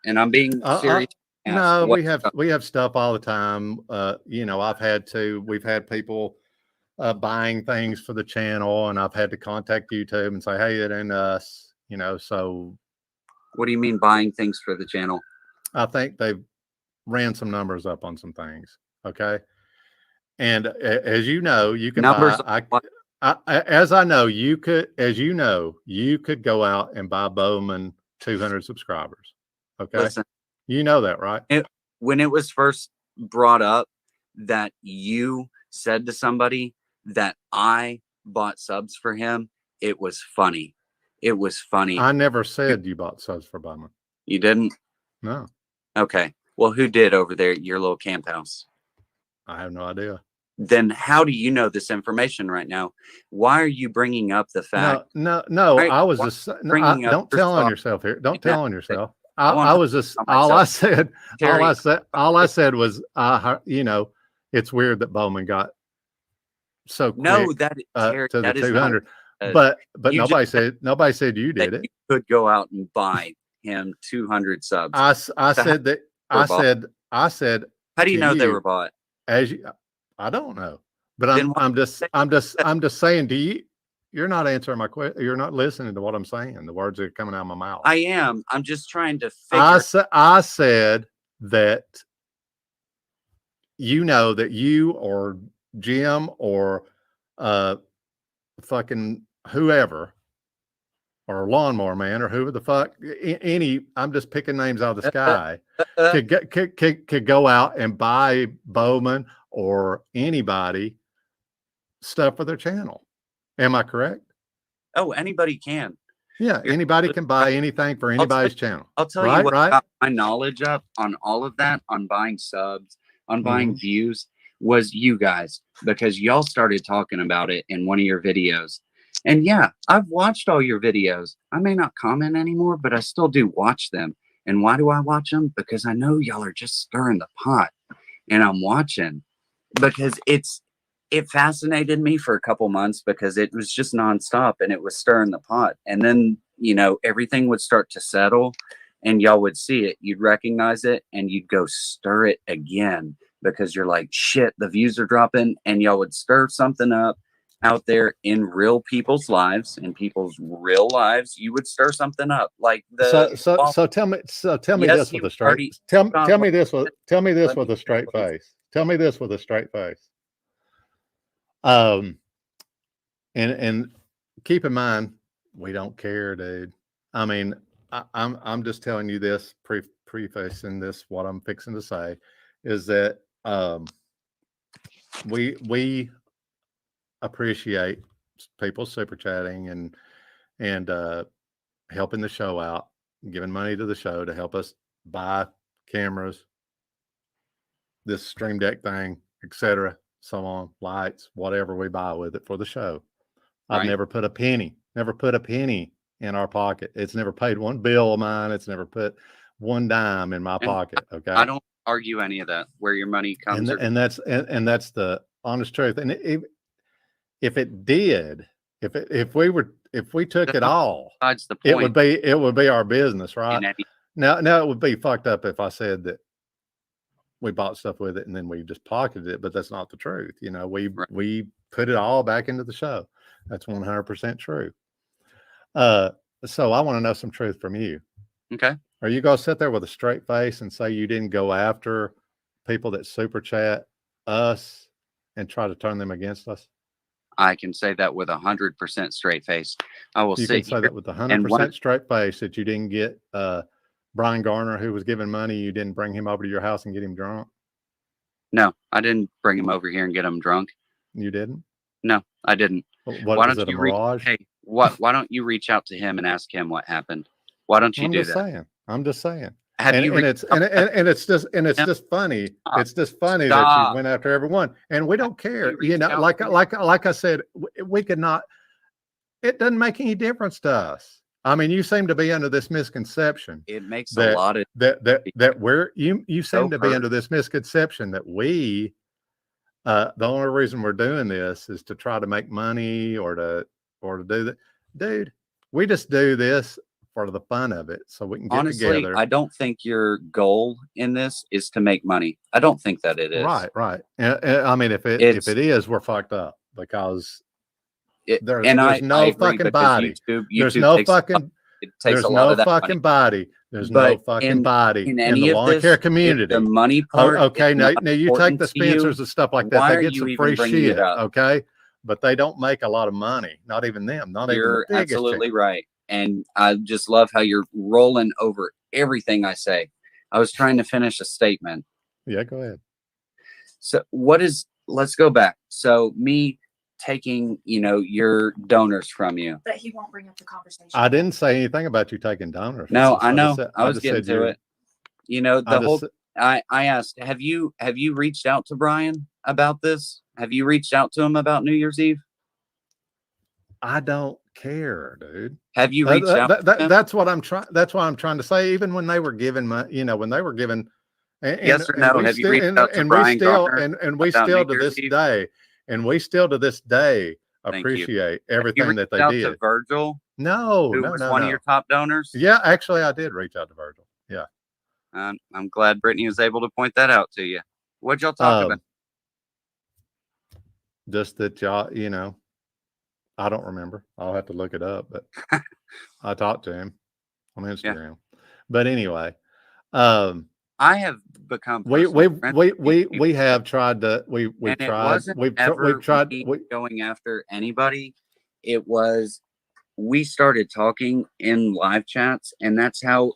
And I'm being serious. No, What we have stuff all the time. You know, we've had people buying things for the channel, and I've had to contact YouTube and say, hey, it ain't us. You know, so What do you mean buying things for the channel? I think they've ran some numbers up on some things. Okay. And as you know, you can Numbers. as I know, you could go out and buy Bowman 200 subscribers. Okay. Listen, You know that, right? when it was first brought up that you said to somebody that I bought subs for him, it was funny. It was funny. I never said you bought subs for Bowman. You didn't? No, Okay. Well, who did over there at your little camp house? I have no idea. Then how do you know this information right now? Why are you bringing up the fact? No. Why- I was why just bringing up don't tell on yourself? yourself here. Don't Yeah. tell on yourself. I wanna I was just on all I myself. said. Terry, All I said was, you know, it's weird that Bowman got so quick no, that Terry, to the that is not 200. what But you nobody just said you that did it. you could go out and buy him 200 subs. I So said that. were bought. I said How do you to know they you, were bought? as you. I don't know, but Then why- I'm just saying to you. You're not answering my question. You're not listening to what I'm saying. The words that are coming out of my mouth. I am. I'm just trying to figure. I said that you know that you or Jim or fucking whoever or Lawnmower Man or whoever the fuck, any, I'm just picking names out of the sky, could go out and buy Bowman or anybody stuff for their channel. Am I correct? Oh, anybody can. Yeah, You're anybody absolutely can buy right. anything for anybody's channel. I'll tell Right, you what right. got my knowledge up on all of that, on buying subs, on buying Mhm. views, was you guys, because y'all started talking about it in one of your videos. And yeah, I've watched all your videos. I may not comment anymore, but I still do watch them. And why do I watch them? Because I know y'all are just stirring the pot, and I'm watching because it fascinated me for a couple months because it was just nonstop and it was stirring the pot. And then, you know, everything would start to settle and y'all would see it, you'd recognize it, and you'd go stir it again because you're like, shit, the views are dropping, and y'all would stir something up out there in real people's lives, in people's real lives. You would stir something up like the So tell me Yes, this with you a straight already tell stopped me this with Let me a straight please. face. Tell me this with a straight face. And keep in mind, we don't care, dude. I mean, I'm just telling you this, prefacing this, what I'm fixing to say is that we appreciate people super chatting and helping the show out, giving money to the show to help us buy cameras, this stream deck thing, etc., so on, lights, whatever we buy with it for the show. I've Right. never put a penny in our pocket. It's never paid one bill of mine. It's never put one dime in my And pocket. Okay. I don't argue any of that, where your money comes. And that's the honest truth. And if it did, if we took it all, Besides the it point, would be our business, right? in any, Now it would be fucked up if I said that we bought stuff with it and then we just pocketed it, but that's not the truth. You know, we put it all back into the show. That's 100% true. So I want to know some truth from you. okay. Are you going to sit there with a straight face and say you didn't go after people that super chat us and try to turn them against us? I can say that with 100% straight face. I will You sit can say here that with a and 100% straight face that you didn't get Brian Garner, who was giving money. You didn't bring him over to your house and get him drunk. No, I didn't bring him over here and get him drunk. You didn't? No, I didn't. What Why was don't it, a you reach? mirage? Hey, why don't you reach out to him and ask him what happened? Why don't you I'm do just that? saying. I'm just saying. Have And, you and reached it's and, out- and it's just funny. Stop. It's just funny that Stop. you went after everyone, and we don't care. you You reached know, out like to me? like I said, we could not. It doesn't make any difference to us. I mean, you seem to be under this misconception It makes that a lot of that we're you seem So to be hurt. under this misconception that we the only reason we're doing this is to try to make money or to do that. Dude, we just do this for the fun of it so we can get honestly, together. I don't think your goal in this is to make money. I don't think that it is. Right. And I mean, if it is, we're fucked up because there's no I agree, fucking because body. YouTube There's no takes a lot- fucking. it takes There's a lot no of that fucking money. body. There's no But fucking in body in any the of lawn this, care if community. the money part Okay, is now not you take important the to you, Spencers and stuff like that. why They are get you some even free bringing it shit, up? okay? But they don't make a lot of money. Not even them. Not even You're the biggest. absolutely chicken. right. And I just love how you're rolling over everything I say. I was trying to finish a statement. Yeah, go ahead. So let's go back. So me taking, your donors from you. But he won't bring up the conversation. I didn't say anything about you taking donors. No, I know. just said- I was just getting said to you're- it. The I whole just, I asked, have you reached out to Brian about this? Have you reached out to him about New Year's Eve? I don't care, dude. Have you reached out to him? That's what I'm trying. That's what I'm trying to say. Even when they were given money, when they were given, Yes or no? Have you reached out to Brian Garner and we about still New to Year's this Eve? day, and we still to this day Thank you. appreciate Have you everything that reached they out did. to Virgil, No, who no, was no, one no. of your top donors? Yeah, actually, I did reach out to Virgil. Yeah. I'm glad Brittany was able to point that out to you. What'd y'all talk about? Just that y'all, I don't remember. I'll have to look it up, but I talked to him on Instagram. But anyway, I have become we personal friends with these people, have tried to we've and it tried wasn't we've ever tried me going after anybody. It was we started talking in live chats, and that's how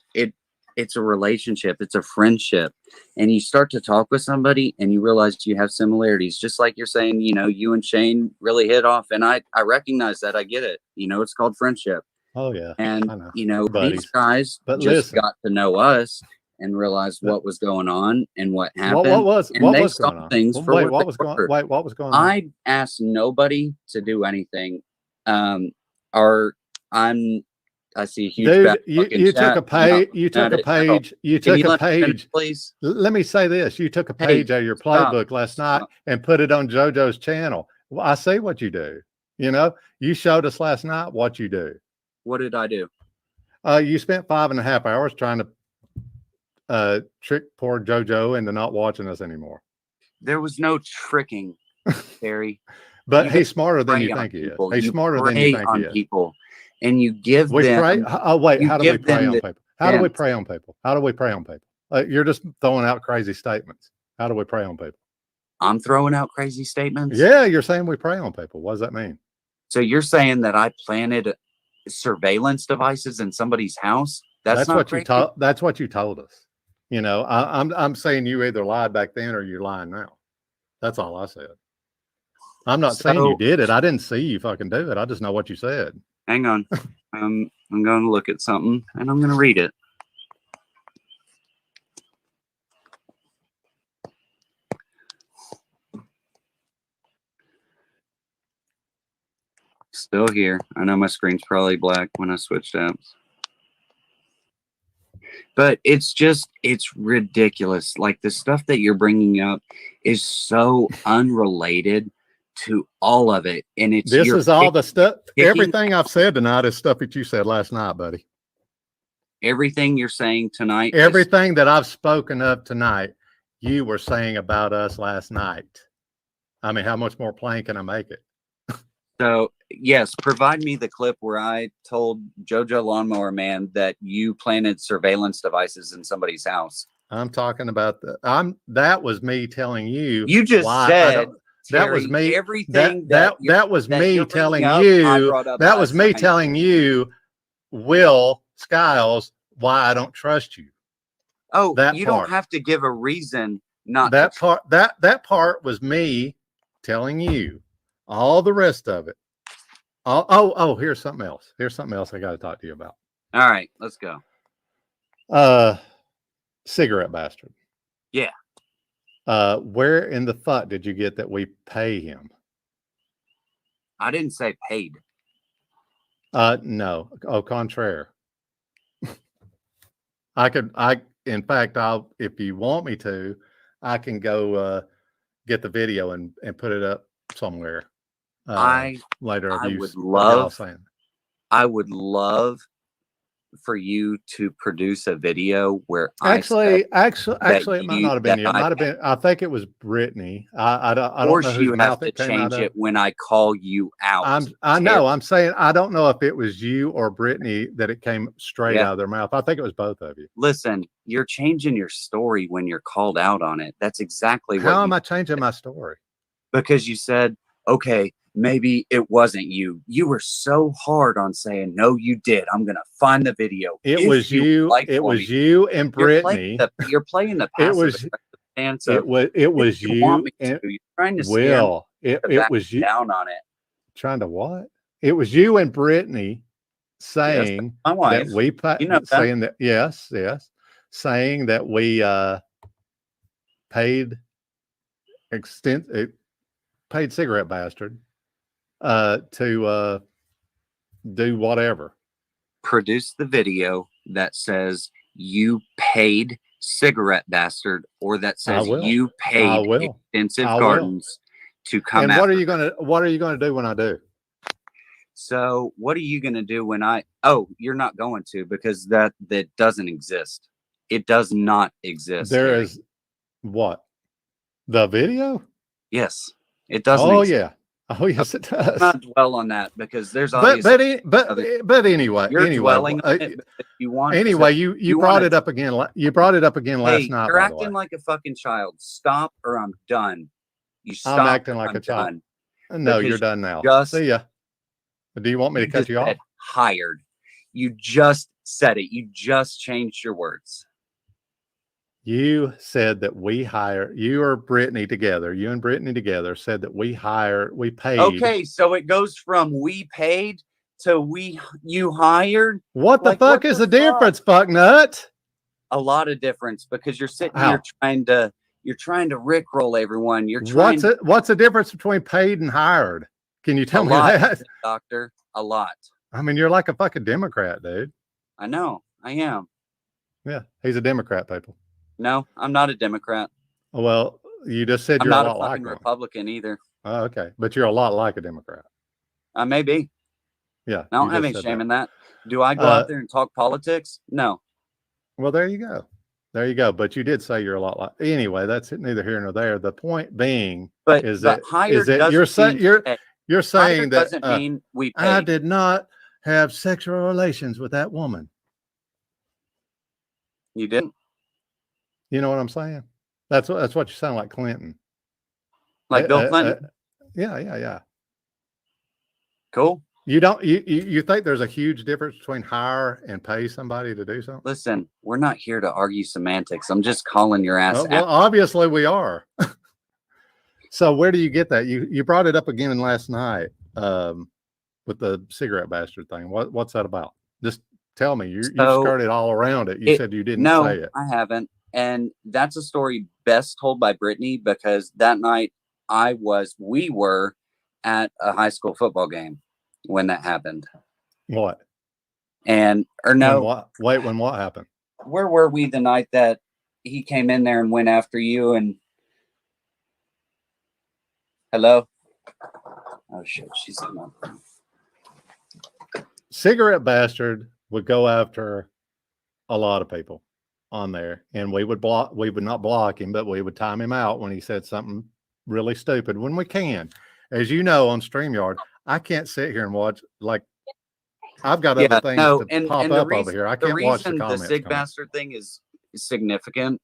it's a relationship, it's a friendship. And you start to talk with somebody and you realize you have similarities, just like you're saying, you know, you and Shane really hit off. And I recognize that. I get it. You know, it's called friendship. Oh yeah. And I know. you know, Buddies. these guys But just listen. got to know us and realized what was going on and what happened. What was and they going saw on? things Well, for wait, what what they was going? were. Wait, what was going on? I asked nobody to do anything. I see a huge Dude, you fucking took chat. a page. No, You took not a it. page. You Can took you a let me finish, page. please? Let me say this: you took a Hey, page out of your stop. playbook last night Stop. and put it on JoJo's channel. Well, I see what you do. You know, you showed us last night what you do. What did I do? You spent 5.5 hours trying to trick poor JoJo into not watching us anymore. There was no tricking, Terry. But You he's smarter than prey you on think he is. people. He's You smarter than prey you think on he is. people, and you give We them. pray. Oh wait, you how do we give prey them on the people? How do we chance. prey on people? How do we prey on people? You're just throwing out crazy statements. How do we prey on people? I'm throwing out crazy statements. Yeah, you're saying we prey on people. What does that mean? So you're saying that I planted surveillance devices in somebody's house? That's not what crazy. you told. That's what you told us. You know, I'm saying you either lied back then or you're lying now. That's all I said. I'm not saying you did it. I didn't see you fucking do it. I just know what you said. Hang on. I'm going to look at something and I'm going to read it. Still here. I know my screen's probably black when I switched apps. But it's ridiculous. Like the stuff that you're bringing up is so unrelated to all of it. And This is all the stuff. Everything I've said tonight is stuff that you said last night, buddy. Everything you're saying tonight. Everything that I've spoken of tonight, you were saying about us last night. I mean, how much more plain can I make it? So, yes, provide me the clip where I told JoJo Lawnmower Man that you planted surveillance devices in somebody's house. I'm talking about that was me telling you. You just said that was me. Everything that was me telling you. That was me telling you, Will Skiles, why I don't trust you. Oh, you don't have to give a reason not that part. That part was me telling you. All the rest of it. Oh, here's something else. Here's something else I got to talk to you about. All right, let's go. Cigarette bastard. Yeah. Where in the fuck did you get that we pay him? I didn't say paid. No. Au contraire. In fact, if you want me to, I can go get the video and put it up somewhere. Later. I would love for you to produce a video where actually it might not have been you. It might have been. I think it was Brittany. I don't know whose mouth it came out of. Change it when I call you out. I know. I'm saying I don't know if it was you or Brittany that it came straight out of their mouth. I think it was both of you. Listen, you're changing your story when you're called out on it. That's exactly what. How am I changing my story? Because you said, okay, maybe it wasn't you. You were so hard on saying, no, you did. I'm going to find the video. It was you. It was you and Brittany. You're playing the passive stance. It was you. You're trying to Will. It was you. Down on it. Trying to what? It was you and Brittany saying that we saying that yes, saying that we paid cigarette bastard to do whatever. Produce the video that says you paid cigarette bastard, or that says you paid Extensive Gardens to come out. And what are you gonna do when I do? So what are you gonna do when you're not going to, because that doesn't exist. It does not exist. There is what? The video? Yes. It doesn't exist. Yeah. Oh yes, it does. Let's not dwell on that, because there's obviously but anyway, dwelling on it, if you want. Anyway, you brought it up again. You brought it up again last night. You're acting like a fucking child. Stop, or I'm done. You stop. I'm acting like a child. No, you're done now. See ya. Do you want me to cut you off? hired. You just said it. You just changed your words. You said that we hire you or Brittany together. You and Brittany together said that we paid. Okay, so it goes from we paid to you hired. What the Like, fuck what is the the difference, fuck nut? A lot of difference, because you're sitting How? here trying to rickroll everyone. You're trying. What's the difference between paid and hired? Can you tell me lot, that? Doctor? A lot. I mean, you're like a fucking Democrat, dude. I know. I am. Yeah, he's a Democrat, people. No, I'm not a Democrat. Well, you just said I'm you're not a a lot like fucking one. Republican either. Oh, okay, but you're a lot like a Democrat. I may be. Yeah, I don't have any shame in that. Do I go out there and talk politics? No. Well, there you go. There you go. But you did say you're a lot like. Anyway, that's neither here nor there. The point being is that you're saying that doesn't mean we paid. I did not have sexual relations with that woman. You didn't? You know what I'm saying? That's what you sound like, Clinton. Like Bill Clinton? Yeah. Cool. You don't you think there's a huge difference between hire and pay somebody to do something? Listen, we're not here to argue semantics. I'm just calling your ass Well, obviously we are. So where do you get that? You brought it up again last night with the cigarette bastard thing. What's that about? Just tell me. You skirted all around it. You said you didn't say it. I haven't. And that's a story best told by Brittany, because that night we were at a high school football game when that happened. What? When what happened? Where were we the night that he came in there and went after you? And hello? Oh shit, she's in my phone. Cigarette bastard would go after a lot of people on there, and we would not block him, but we would time him out when he said something really stupid when we can. As you know, on StreamYard, I can't sit here and watch, like, I've got other things to pop up over here. I can't watch the comments. The Sig Bastard thing is significant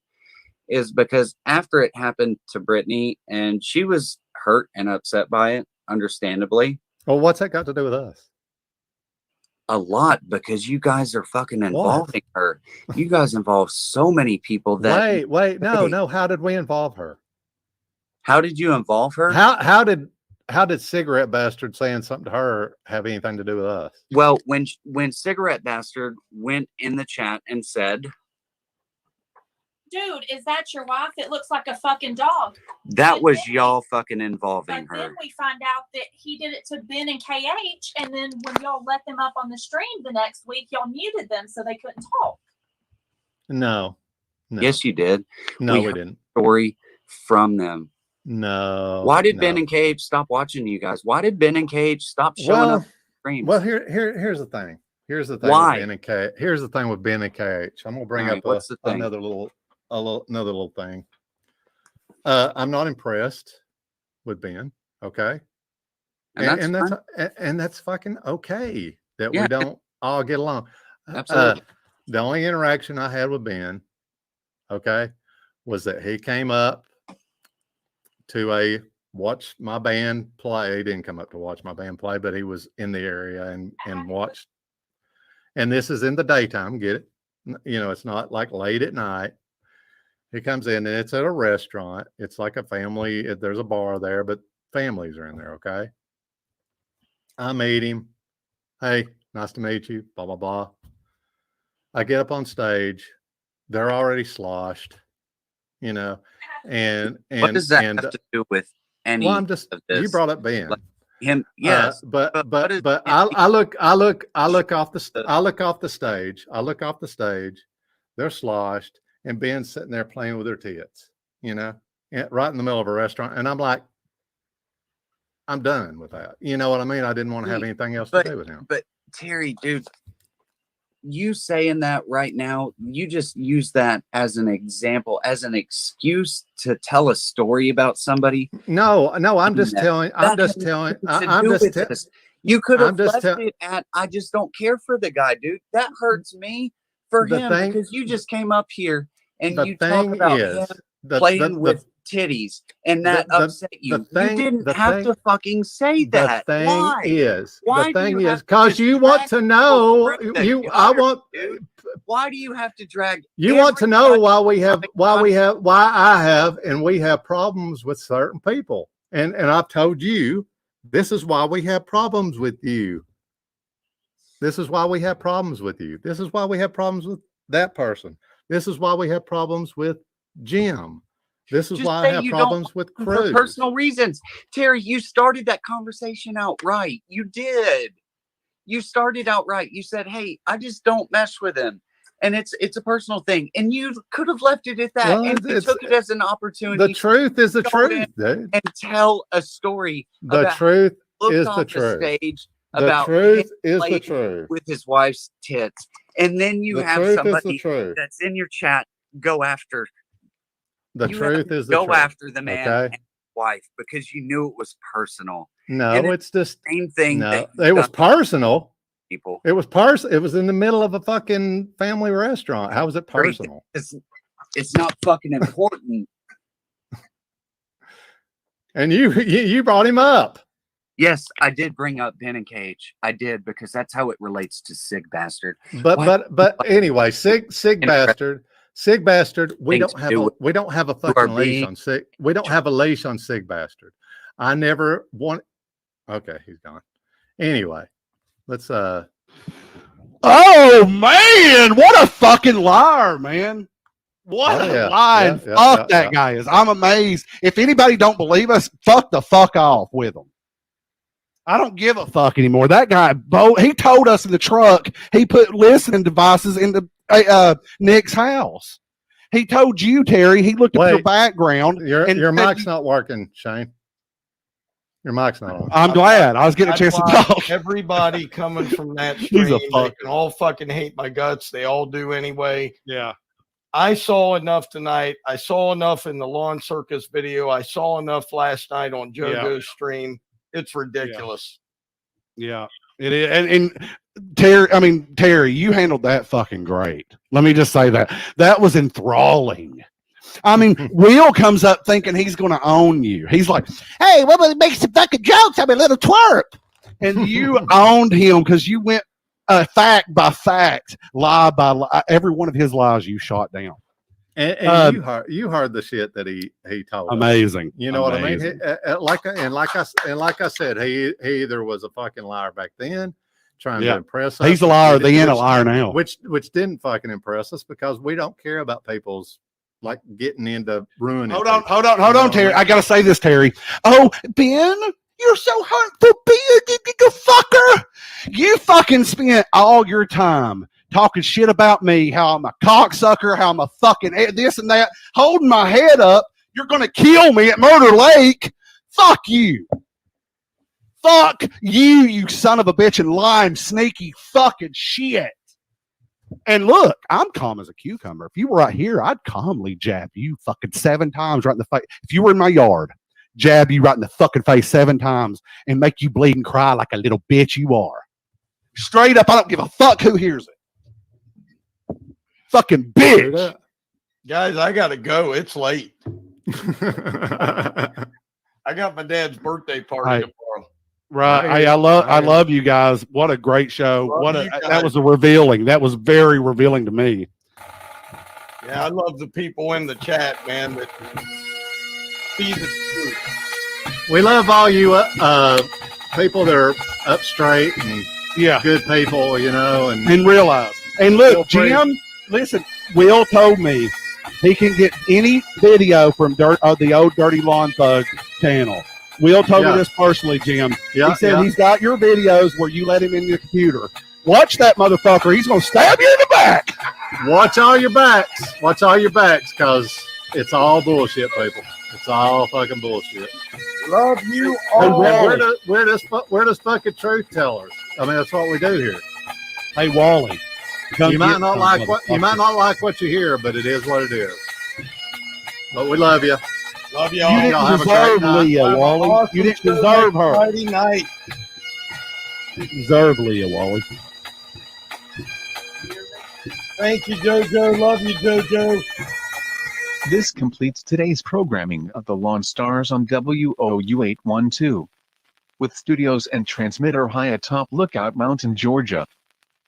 is because after it happened to Brittany, and she was hurt and upset by it, understandably. Well, what's that got to do with us? A lot, because you guys are fucking involving her. You guys involve so many people that no. How did we involve her? How did you involve her? How did Cigarette Bastard saying something to her have anything to do with us? Well, when Cigarette Bastard went in the chat and said, dude, is that your wife? It looks like a fucking dog. That was y'all fucking involving her. Then we find out that he did it to Ben and KH, and then when y'all let them up on the stream the next week, y'all muted them so they couldn't talk. No. Yes, you did. No, we didn't. Story from them. No. Why did Ben and KH stop watching you guys? Why did Ben and KH stop showing up streams? Well, here's the thing. Here's the thing. Why? With Ben and KH. Here's the thing with Ben and KH. I'm gonna bring up another little thing. I'm not impressed with Ben. Okay. And that's fucking okay that we don't all get along. Absolutely. The only interaction I had with Ben, okay, was that he came up to watch my band play. He didn't come up to watch my band play, but he was in the area and watched. And this is in the daytime. Get it? You know, it's not like late at night. He comes in and it's at a restaurant. It's like a family. There's a bar there, but families are in there. Okay. I meet him. Hey, nice to meet you. Blah, blah, blah. I get up on stage. They're already sloshed, you know, and what does that have to do with any? Well, you brought up Ben. Like him, yes, but I look off the stage. They're sloshed, and Ben's sitting there playing with their tits, you know, right in the middle of a restaurant, and I'm like, I'm done with that. You know what I mean? I didn't want to have anything else to do with him. But Terry, dude, you saying that right now, you just use that as an example, as an excuse to tell a story about somebody. No, I'm just telling. You could have left it at, I just don't care for the guy, dude. That hurts me for him because you just came up here and you talk about him playing with titties and that upset you. You didn't have to fucking say that. The thing Why? is, Why the do thing you is, have to because you want drag to know, people through the I gutter, want, dude? Why do you have to drag? you want to know everybody why I have, and we have problems with certain people. And I've told you, this is why we have problems with you. This is why we have problems with you. This is why we have problems with that person. This is why we have problems with Jim. This is Just why say I have you problems with for Cruz. personal reasons. Terry, you started that conversation out right. You did. You started out right. You said, "Hey, I just don't mess with him." And it's a personal thing. And you could have left it at that. Well, and you took it as an opportunity. The truth is the go truth, in dude. and tell a story. The about truth looked is off the truth. stage The about truth him is the playing truth. with his wife's tits. And then you The have truth is the somebody truth. that's in your chat go after. The you truth have to is the go truth. after the man Okay? and his wife because you knew it was personal. No, And it's just Same thing. no. that It was personal. people. It was It was in the middle of a fucking family restaurant. How was it Great. personal? It's not fucking important. And you brought him up. Yes, I did bring up Ben and Cage. I did because that's how it relates to Sig Bastard. But anyway, Sig Bastard. Sig Bastard, we Things don't to have do a are fucking leash being- on Sig. We don't have a leash on Sig Bastard. I never want. Okay, he's gone. Anyway, let's Oh man, what a fucking liar, man. What Oh, a yeah. lying Yeah, fuck yeah, that guy is. I'm amazed. If anybody don't believe us, fuck the fuck off with him. I don't give a fuck anymore. That guy, he told us in the truck he put listening devices into Nick's house. He told you, Terry, he looked at your Wait. background. Your and mic's not working, Shane. Your mic's not on. I'm glad. I was getting a chance to talk. Everybody coming from that He's stream, a they fucker. can all fucking hate my guts. They all do anyway. Yeah. I saw enough tonight. I saw enough in the Lawn Circus video. I saw enough last night on JoJo's stream. It's ridiculous. Yeah, it is. And Terry, you handled that fucking great. Let me just say that. That was enthralling. I mean, Will comes up thinking he's going to own you. He's like, hey, what will make some fucking jokes? I'm a little twerp. And you owned him because you went fact by fact, lie by lie. Every one of his lies you shot down. And you heard the shit that he told us. Amazing. You know Amazing. what I mean? Like I said, he either was a fucking liar back then, trying to impress us. He's a liar then, a liar now. Which didn't fucking impress us because we don't care about people's like getting into ruining. Hold on, people. Terry. I gotta say this, Terry. Oh, Ben, you're so hurtful, Ben. You fucker. You fucking spent all your time talking shit about me, how I'm a cocksucker, how I'm a fucking this and that, holding my head up. You're gonna kill me at Murder Lake. Fuck you. Fuck you, you son of a bitch and lying, sneaky fucking shit. And look, I'm calm as a cucumber. If you were right here, I'd calmly jab you fucking 7 times right in the face. If you were in my yard, jab you right in the fucking face 7 times and make you bleed and cry like a little bitch you are. Straight up, I don't give a fuck who hears it. Fucking bitch. Guys, I gotta go. It's late. I got my dad's birthday party tomorrow. Right. Hey, I love you guys. What a great show. That was revealing. That was very revealing to me. Yeah, I love the people in the chat, man, that see the truth. We love all you people that are up straight and good people, you know, and realize. And look, Jim, listen, Will told me he can get any video from the old Dirty Lawn Thug channel. Will told me this personally, Jim. He said he's got your videos where you let him in your computer. Watch that motherfucker. He's going to stab you in the back. Watch all your backs. Watch all your backs because it's all bullshit, people. It's all fucking bullshit. Love you all. Where does fucking truth tellers? I mean, that's what we do here. Hey, Wally. You might not like what you hear, but it is what it is. But we love you. Love y'all. You didn't deserve Leah, Wally. Awesome you didn't deserve her. Friday night. You deserve Leah, Wally. Thank you, JoJo. Love you, JoJo. This completes today's programming of the Lawn Stars on WOU 812. With studios and transmitter high atop Lookout Mountain, Georgia.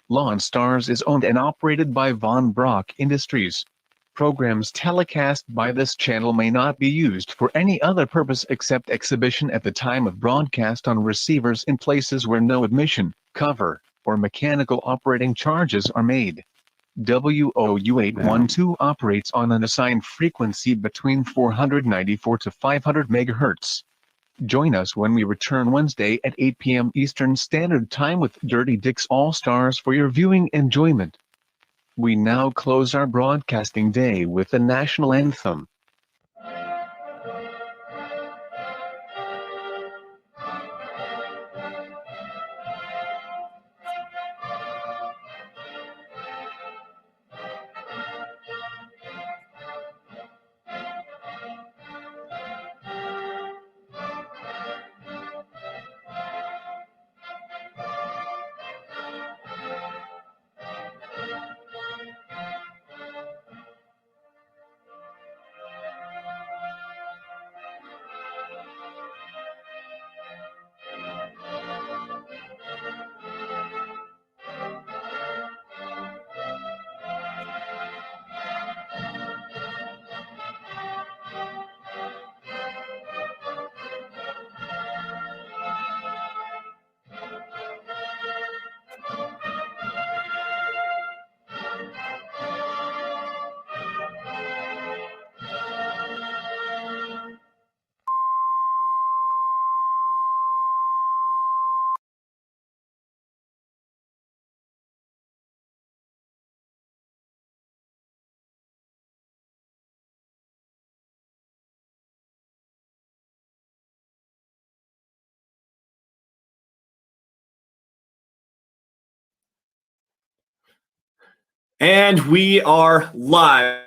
Lawn Stars is owned and operated by Von Brock Industries. Programs telecast by this channel may not be used for any other purpose except exhibition at the time of broadcast on receivers in places where no admission, cover, or mechanical operating charges are made. WOU 812 operates on an assigned frequency between 494 to 500 MHz. Join us when we return Wednesday at 8 p.m. Eastern Standard Time with Dirty Dick's All Stars for your viewing enjoyment. We now close our broadcasting day with the national anthem. And we are live.